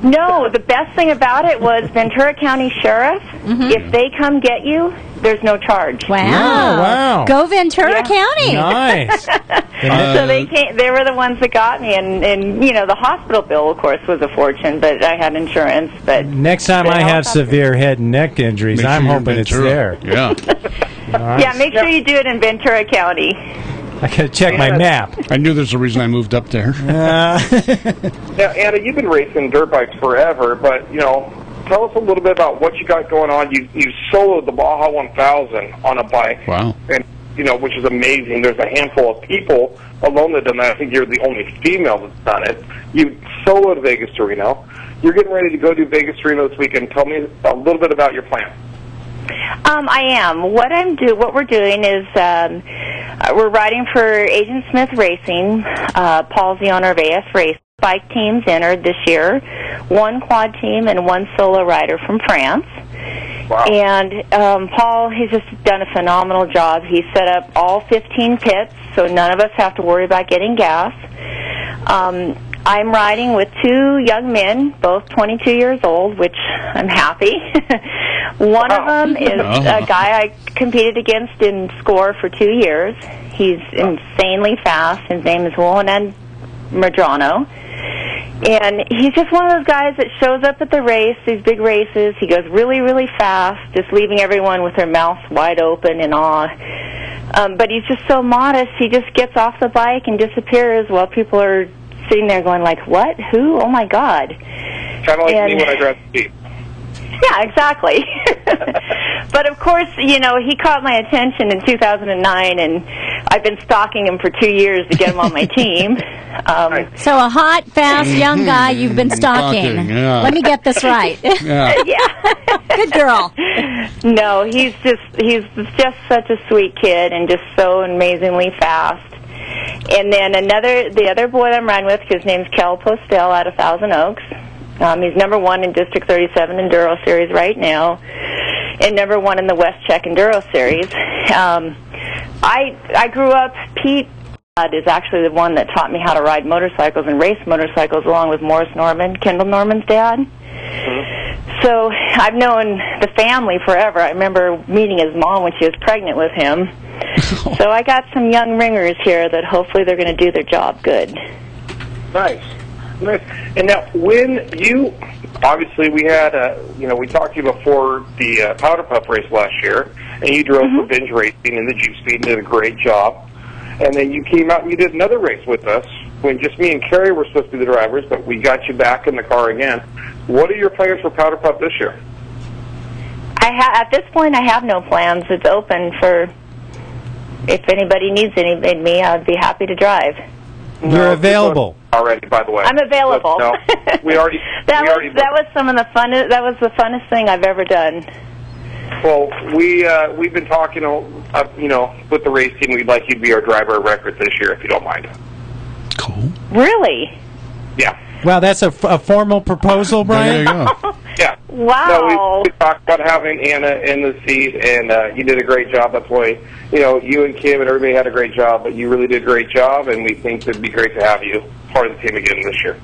No, the best thing about it was Ventura County Sheriff. Mm-hmm. If they come get you, there's no charge. Wow! Oh, wow! Go Ventura County. Nice. So they came. They were the ones that got me, and the hospital bill, of course, was a fortune, but I had insurance. But next time I have severe head and neck injuries, I'm hoping it's there. Yeah. Yeah, make sure you do it in Ventura County. I gotta check my map. I knew there's a reason I moved up there. Now, Anna, you've been racing dirt bikes forever, but, tell us a little bit about what you got going on. You soloed the Baja 1000 on a bike. Wow. And, which is amazing. There's a handful of people alone that done that. I think you're the only female that's done it. You soloed Vegas to Reno. You're getting ready to go do Vegas to Reno this weekend. Tell me a little bit about your plan. I am. What we're doing is we're riding for Agent Smith Racing. Paul's the owner of AS Race. 5 teams entered this year, 1 quad team and 1 solo rider from France. Wow. And Paul, he's just done a phenomenal job. He set up all 15 pits, so none of us have to worry about getting gas. I'm riding with 2 young men, both 22 years old, which I'm happy. One of them is a guy I competed against in score for 2 years. He's insanely fast. His name is Juan Medrano. And he's just one of those guys that shows up at the race, these big races. He goes really, really fast, just leaving everyone with their mouths wide open in awe. But he's just so modest. He just gets off the bike and disappears while people are sitting there going like, what? Who? Oh, my God. Kind of like me when I drive the Jeep. Yeah, exactly. But, of course, he caught my attention in 2009, and I've been stalking him for 2 years to get him on my team. So a hot, fast, young guy you've been stalking. Yeah. Let me get this right. Yeah. Good girl. No, he's just such a sweet kid and just so amazingly fast. And then the other boy I'm riding with, his name's Kel Postel out of Thousand Oaks. He's number 1 in District 37 Enduro Series right now, and number 1 in the West Czech Enduro Series. I grew up, Pete is actually the one that taught me how to ride motorcycles and race motorcycles along with Morris Norman, Kendall Norman's dad. Mm-hmm. So I've known the family forever. I remember meeting his mom when she was pregnant with him. So I got some young ringers here that hopefully they're going to do their job good. Nice. And now, when you, obviously we had, we talked to you before the Powder Puff race last year, and you drove for Binge Racing in the Jeep Speed and did a great job. And then you came out and you did another race with us when just me and Carrie were supposed to be the drivers, but we got you back in the car again. What are your plans for Powder Puff this year? At this point, I have no plans. It's open for if anybody needs me, I'd be happy to drive. You're available already, by the way. I'm available. No, we already. That was some of the fun. That was the funnest thing I've ever done. Well, we've been talking, with the race team. We'd like you to be our driver of record this year, if you don't mind. Cool. Really? Yeah. Wow, that's a formal proposal, Brian. There you go. Yeah. Wow. No, we talked about having Anna in the seat, and you did a great job. That's why, you and Kim and everybody had a great job, but you really did a great job, and we think it'd be great to have you part of the team again this year.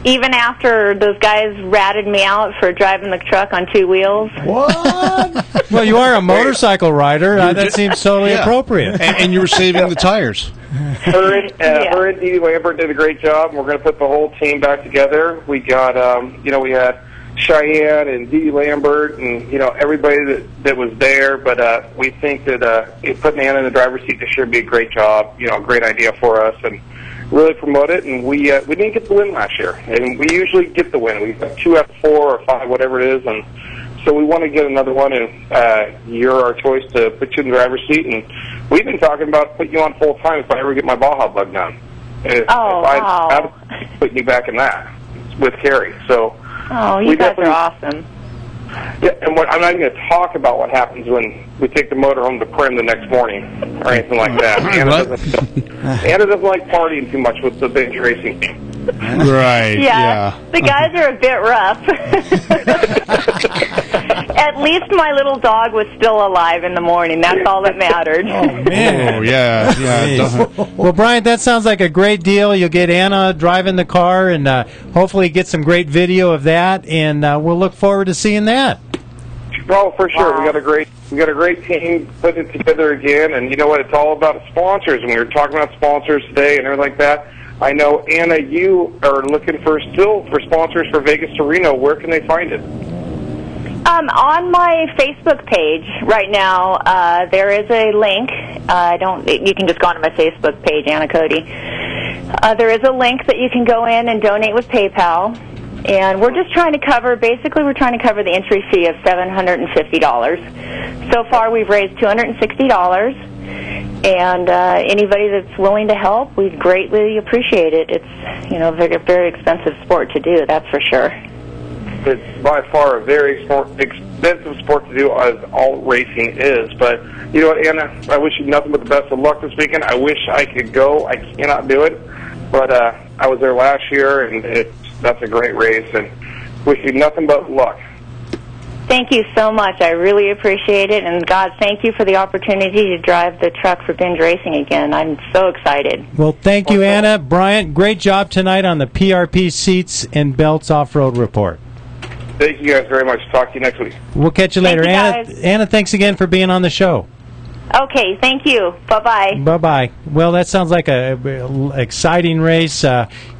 Even after those guys ratted me out for driving the truck on 2 wheels? What? Well, you are a motorcycle rider. That seems totally appropriate. And you were saving the tires. Her and Dee Lambert did a great job, and we're going to put the whole team back together. We got, we had Cheyenne and Dee Lambert and, everybody that was there, but we think that putting Anna in the driver's seat this year would be a great job, a great idea for us, and really promote it. And we didn't get the win last year, and we usually get the win. We got 2 out of 4 or 5, whatever it is, and so we want to get another one, and you're our choice to put you in the driver's seat. And we've been talking about putting you on full time if I ever get my Baja bug done. Wow. I'd put you back in that with Carrie. So you guys are awesome. Yeah, and I'm not even going to talk about what happens when we take the motor home to Prim the next morning or anything like that. Anna doesn't like partying too much with the Binge Racing team. Right. Yeah. The guys are a bit rough. At least my little dog was still alive in the morning. That's all that mattered. Oh, man. Oh, yeah. Well, Brian, that sounds like a great deal. You'll get Anna driving the car and hopefully get some great video of that, and we'll look forward to seeing that. Oh, for sure. Wow. We got a great team putting it together again, and you know what? It's all about sponsors, and we were talking about sponsors today and everything like that. I know, Anna, you are looking for sponsors for Vegas to Reno. Where can they find it? On my Facebook page right now, there is a link. You can just go onto my Facebook page, Anna Cody. There is a link that you can go in and donate with PayPal. And we're just trying to cover, we're trying to cover the entry fee of $750. So far, we've raised $260. And anybody that's willing to help, we'd greatly appreciate it. It's, a very, very expensive sport to do, that's for sure. It's by far a very expensive sport to do, as all racing is. But you know what, Anna? I wish you nothing but the best of luck this weekend. I wish I could go. I cannot do it. But I was there last year, and that's a great race. And wish you nothing but luck. Thank you so much. I really appreciate it. And, God, thank you for the opportunity to drive the truck for Binge Racing again. I'm so excited. Well, thank you, Anna. Bryant, great job tonight on the PRP Seats and Belts Off-Road Report. Thank you guys very much. Talk to you next week. We'll catch you later. Thank you, Anna, thanks again for being on the show. Okay, thank you. Bye-bye. Bye-bye. Well, that sounds like a exciting race.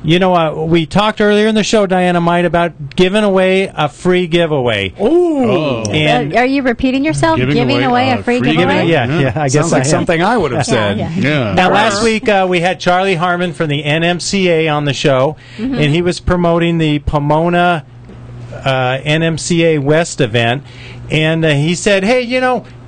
We talked earlier in the show, Diana-mite, about giving away a free giveaway. Ooh. And are you repeating yourself? Giving away a free giveaway? Yeah, I guess sounds like something I would have said. Yeah. Now, last week we had Charlie Harmon from the NMCA on the show, and he was promoting the Pomona NMCA West event, and he said, hey,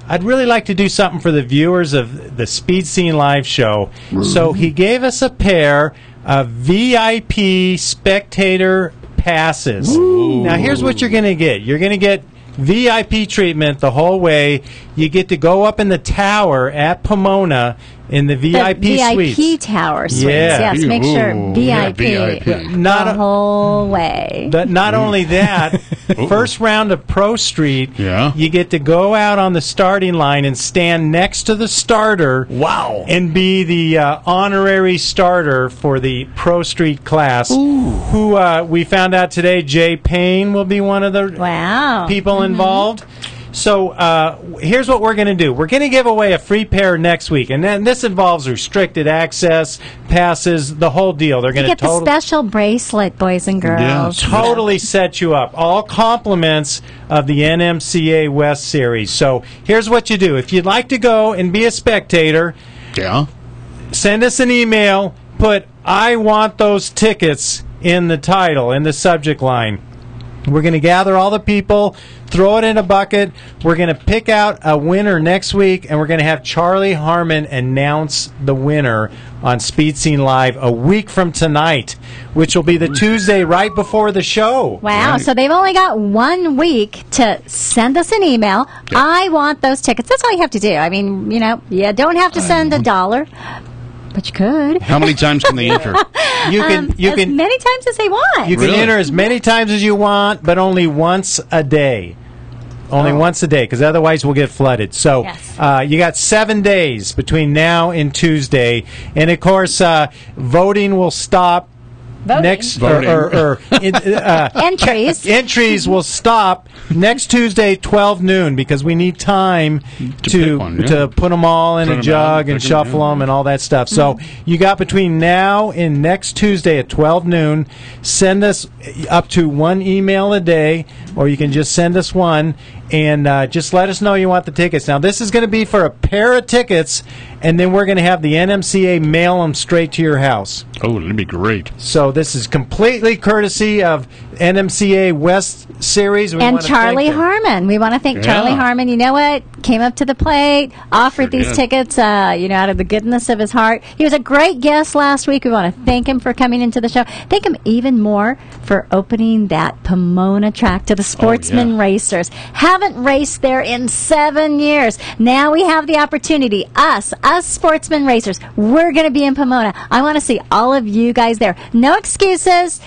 I'd really like to do something for the viewers of the Speed Scene Live show. So he gave us a pair of VIP spectator passes. Ooh. Now, here's what you're going to get. You're going to get VIP treatment the whole way. You get to go up in the tower at Pomona in the VIP suites. VIP tower suites. Yeah. Yes, make sure VIP, the whole way. But not only that, first round of Pro Street, you get to go out on the starting line and stand next to the starter. Wow. And be the honorary starter for the Pro Street class. Ooh. Who we found out today, Jay Payne will be one of the people involved. So here's what we're going to do. We're going to give away a free pair next week, and then this involves restricted access, passes, the whole deal. They're going to get the special bracelet, boys and girls. Totally set you up. All compliments of the NMCA West Series. So here's what you do. If you'd like to go and be a spectator, send us an email. Put "I want those tickets" in the title, in the subject line. We're going to gather all the people, throw it in a bucket. We're going to pick out a winner next week, and we're going to have Charlie Harmon announce the winner on Speed Scene Live a week from tonight, which will be the Tuesday right before the show. Wow, so they've only got 1 week to send us an email. I want those tickets. That's all you have to do. I mean, you don't have to send $1. But you could. How many times can they enter? You can as many times as they want. You can enter as many times as you want, but only once a day. Only once a day, because otherwise we'll get flooded. So you got 7 days between now and Tuesday, and of course voting will stop. Entries will stop next Tuesday 12 noon because we need time to put them all in a jug and shuffle them and all that stuff. So you got between now and next Tuesday at 12 noon. Send us up to 1 email a day, or you can just send us one, and just let us know you want the tickets. Now, this is going to be for a pair of tickets, and then we're going to have the NMCA mail them straight to your house. Oh, that'd be great. So this is completely courtesy of NMCA West Series. And Charlie Harmon. We want to thank Charlie Harmon. You know what? Came up to the plate, offered these tickets, out of the goodness of his heart. He was a great guest last week. We want to thank him for coming into the show. Thank him even more for opening that Pomona track to the sportsman racers. Haven't raced there in 7 years. Now we have the opportunity. Us sportsman racers, we're going to be in Pomona. I want to see all of you guys there. No excuses.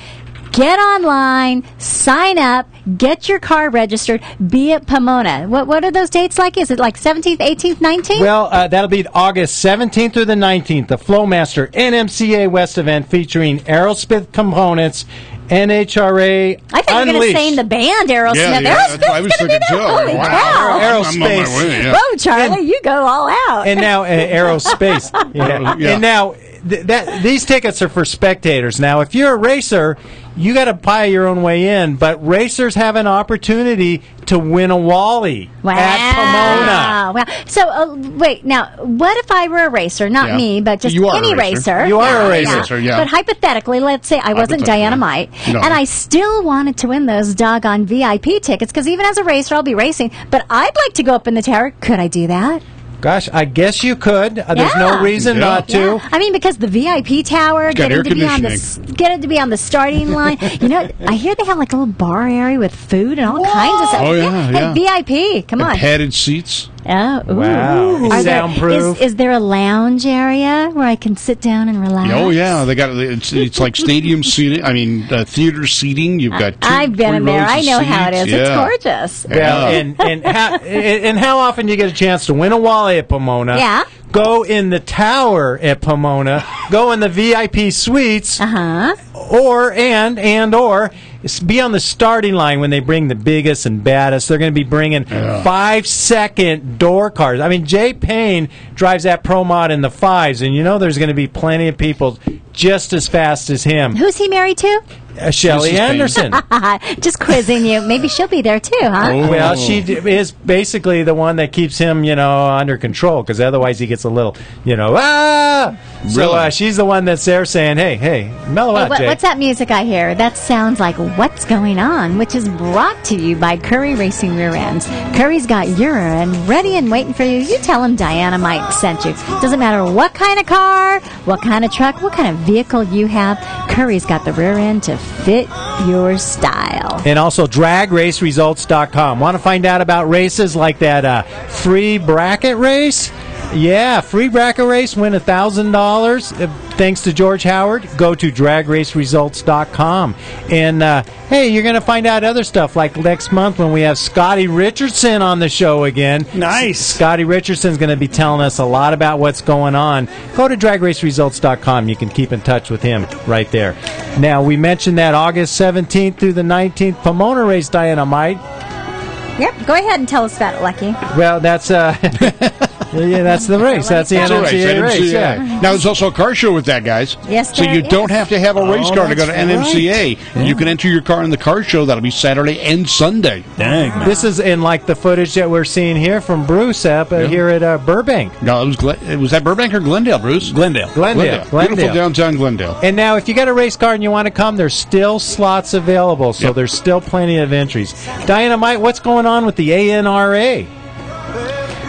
Get online, sign up, get your car registered, be at Pomona. What are those dates like? Is it like 17th, 18th, 19th? Well, that'll be August 17th through the 19th, the Flowmaster NMCA West event featuring Aerosmith components, NHRA I thought you were going to say in the band Aerosmith. That's what I was thinking too. Holy cow. Aerospace. Whoa, Charlie, you go all out. And now Aerospace. And now these tickets are for spectators. Now, if you're a racer, you got to buy your own way in, but racers have an opportunity to win a Wally at Pomona. Wow. So, wait, now, what if I were a racer? Not me, but just any racer. You are a racer. Yeah. But hypothetically, let's say I wasn't Diana-Mite, and I still wanted to win those doggone VIP tickets, because even as a racer, I'll be racing, but I'd like to go up in the tower. Could I do that? Gosh, I guess you could. There's no reason not to. Yeah. I mean, because the VIP tower, getting to be on the starting line. You know, I hear they have like a little bar area with food and all kinds of stuff. Oh, yeah. Hey, VIP, come on. Padded seats. Oh, ooh. Wow. Soundproof. Is there a lounge area where I can sit down and relax? Oh, yeah. They got it's like stadium seating. I mean, theater seating. You've got I've been in there. I know how it is. Yeah. It's gorgeous. Yeah. And how often do you get a chance to win a Wally at Pomona? Yeah. Go in the tower at Pomona. Go in the VIP suites. Or be on the starting line when they bring the biggest and baddest. They're going to be bringing 5-second door cars. I mean, Jay Payne drives that Pro Mod in the 5s, and you know there's going to be plenty of people just as fast as him. Who's he married to? Shelley Anderson. Just quizzing you. Maybe she'll be there too, huh? Oh. Well, she is basically the one that keeps him, under control, because otherwise he gets a little, Really? So she's the one that's there saying, hey, mellow out, Jay. What's that music I hear? That sounds like What's Going On, which is brought to you by Curry Racing Rear Ends. Curry's got your rear end ready and waiting for you. You tell him Diana-Mite sent you. Doesn't matter what kind of car, what kind of truck, what kind of vehicle you have, Curry's got the rear end to fit your style. And also dragraceresults.com. Want to find out about races like that free bracket race? Yeah, free bracket race, win $1,000 thanks to George Howard. Go to dragraceresults.com. And, hey, you're going to find out other stuff like next month when we have Scotty Richardson on the show again. Nice. Scotty Richardson's going to be telling us a lot about what's going on. Go to dragraceresults.com. You can keep in touch with him right there. Now, we mentioned that August 17th through the 19th Pomona race, Diana-Mite. Yep, go ahead and tell us about it, Lucky. Well, that's that's the race. That's the NMCA race. Yeah. Now, there's also a car show with that, guys. Yes, so you don't have to have a race car to go to NMCA. Yeah. You can enter your car in the car show. That'll be Saturday and Sunday. Dang. Man. This is in like the footage that we're seeing here from Bruce up here at Burbank. No, it was that Burbank or Glendale, Bruce? Glendale. Beautiful downtown Glendale. And now, if you got a race car and you want to come, there's still slots available. So there's still plenty of entries. Diana-Mite, what's going on with the ANRA?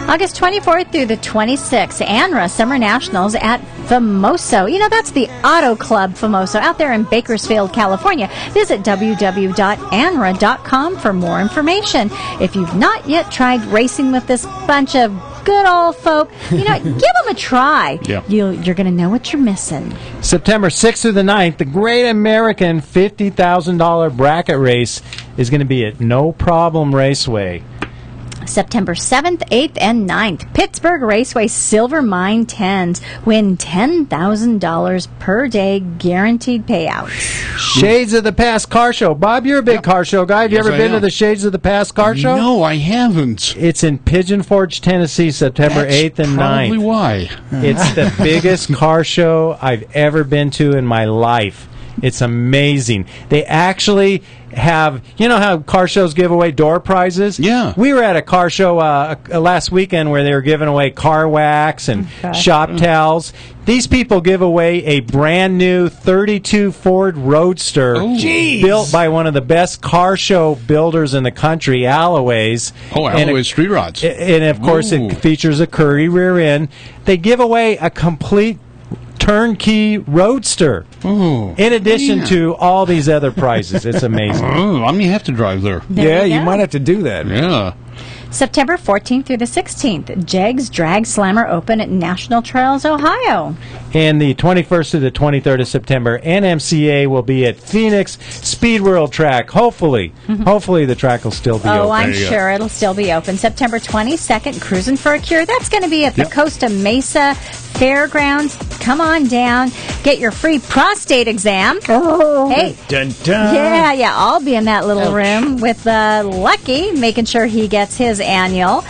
August 24th through the 26th, ANRA Summer Nationals at Famoso. That's the Auto Club Famoso out there in Bakersfield, California. Visit www.anra.com for more information. If you've not yet tried racing with this bunch of good old folk, give them a try. Yeah. You're going to know what you're missing. September 6th through the 9th, the Great American $50,000 bracket race is going to be at No Problem Raceway. September 7th, 8th, and 9th, Pittsburgh Raceway Silver Mine 10s win $10,000 per day guaranteed payout. Shades of the Past Car Show. Bob, you're a big car show guy. Have you ever been to the Shades of the Past Car Show? No, I haven't. It's in Pigeon Forge, Tennessee, September 8th and 9th. Probably why. It's the biggest car show I've ever been to in my life. It's amazing. They actually have, how car shows give away door prizes? Yeah. We were at a car show last weekend where they were giving away car wax and shop towels. These people give away a brand new 32 Ford Roadster built by one of the best car show builders in the country, Alloways. Oh, Alloways Street Rods. And, of course, it features a Curry rear end. They give away a complete turnkey Roadster in addition to all these other prizes. It's amazing. I'm going to have to drive there. You might have to do that. Yeah. September 14th through the 16th, Jegs Drag Slammer Open at National Trails, Ohio. And the 21st to the 23rd of September, NMCA will be at Phoenix Speed World Track. Hopefully the track will still be open. Oh, I'm sure it'll still be open. September 22nd, Cruising for a Cure. That's going to be at the Costa Mesa Fairgrounds. come on down, get your free prostate exam. Oh, hey, dun, dun. Yeah, I'll be in that little room with Lucky, making sure he gets his annual.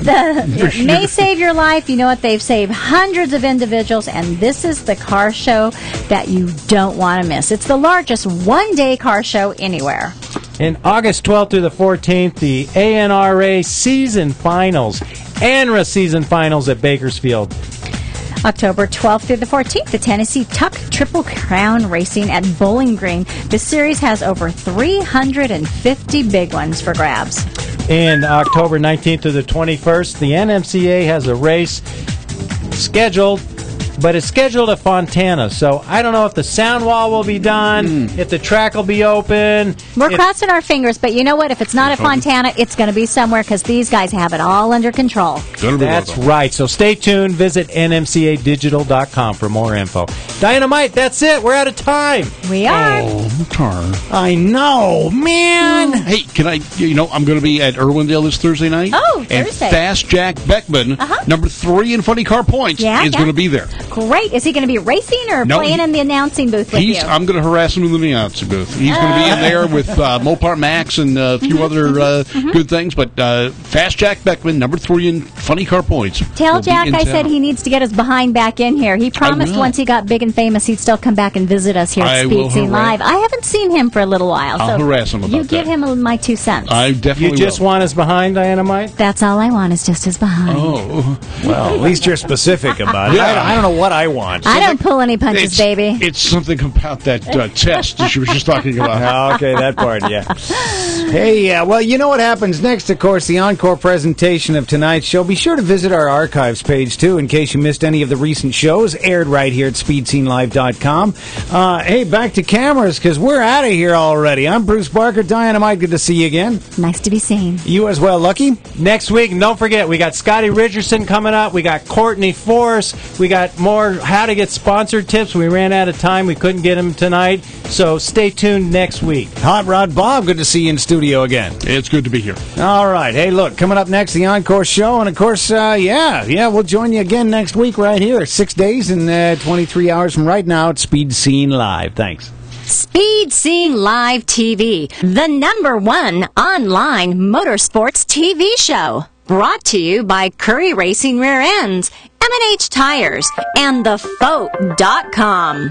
It may save your life. You know what? They've saved hundreds of individuals, and this is the car show that you don't want to miss. It's the largest one-day car show anywhere. In August 12th through the 14th, the ANRA season finals, ANRA season finals at Bakersfield. October 12th through the 14th, the Tennessee Tuck Triple Crown Racing at Bowling Green. The series has over 350 big ones for grabs. And October 19th to the 21st, the NMCA has a race scheduled, but it's scheduled at Fontana. So I don't know if the sound wall will be done, if the track will be open. We're crossing our fingers, but you know what? If it's not at Fontana, it's going to be somewhere because these guys have it all under control. That's right. So stay tuned. Visit nmcadigital.com for more info. Diana-mite, that's it. We're out of time. We are. Oh, darn. I know, man. Hey, can I, I'm going to be at Irwindale this Thursday night. Oh, and Thursday. Fast Jack Beckman, number 3 in Funny Car Points, is going to be there. Great. Is he going to be racing or playing in the announcing booth with you? I'm going to harass him in the announcing booth. He's going to be in there with Mopar Max and a few other good things. But Fast Jack Beckman, number 3 in Funny Car Points. Tell Jack I said he needs to get his behind back in here. He promised once he got big and famous he'd still come back and visit us here at Speed Scene Live. I haven't seen him for a little while. I'll harass him about that. You give him my 2 cents. I definitely You just want his behind, Diana-mite? That's all I want is just his behind. Oh. Well, at least you're specific about it. Yeah. I don't know what I want. I don't pull any punches, baby. It's something about that test that she was just talking about. Okay, that part, yeah. Hey, well, you know what happens next, of course, the encore presentation of tonight's show. Be sure to visit our archives page, too, in case you missed any of the recent shows aired right here at SpeedSceneLive.com. Hey, back to cameras, because we're out of here already. I'm Bruce Barker. Diana-mite, good to see you again. Nice to be seen. You as well, Lucky. Next week, and don't forget, we got Scotty Richardson coming up. We got Courtney Force. We got more how to get sponsored tips. We ran out of time. We couldn't get them tonight. So stay tuned next week. Hot Rod Bob, good to see you in studio again. It's good to be here. All right. Hey, look, coming up next, the Encore Show. And, of course, we'll join you again next week right here. 6 days and 23 hours from right now at Speed Scene Live. Thanks. Speed Scene Live TV, the #1 online motorsports TV show. Brought to you by Curry Racing Rear Ends, M&H Tires, and TheFoat.com.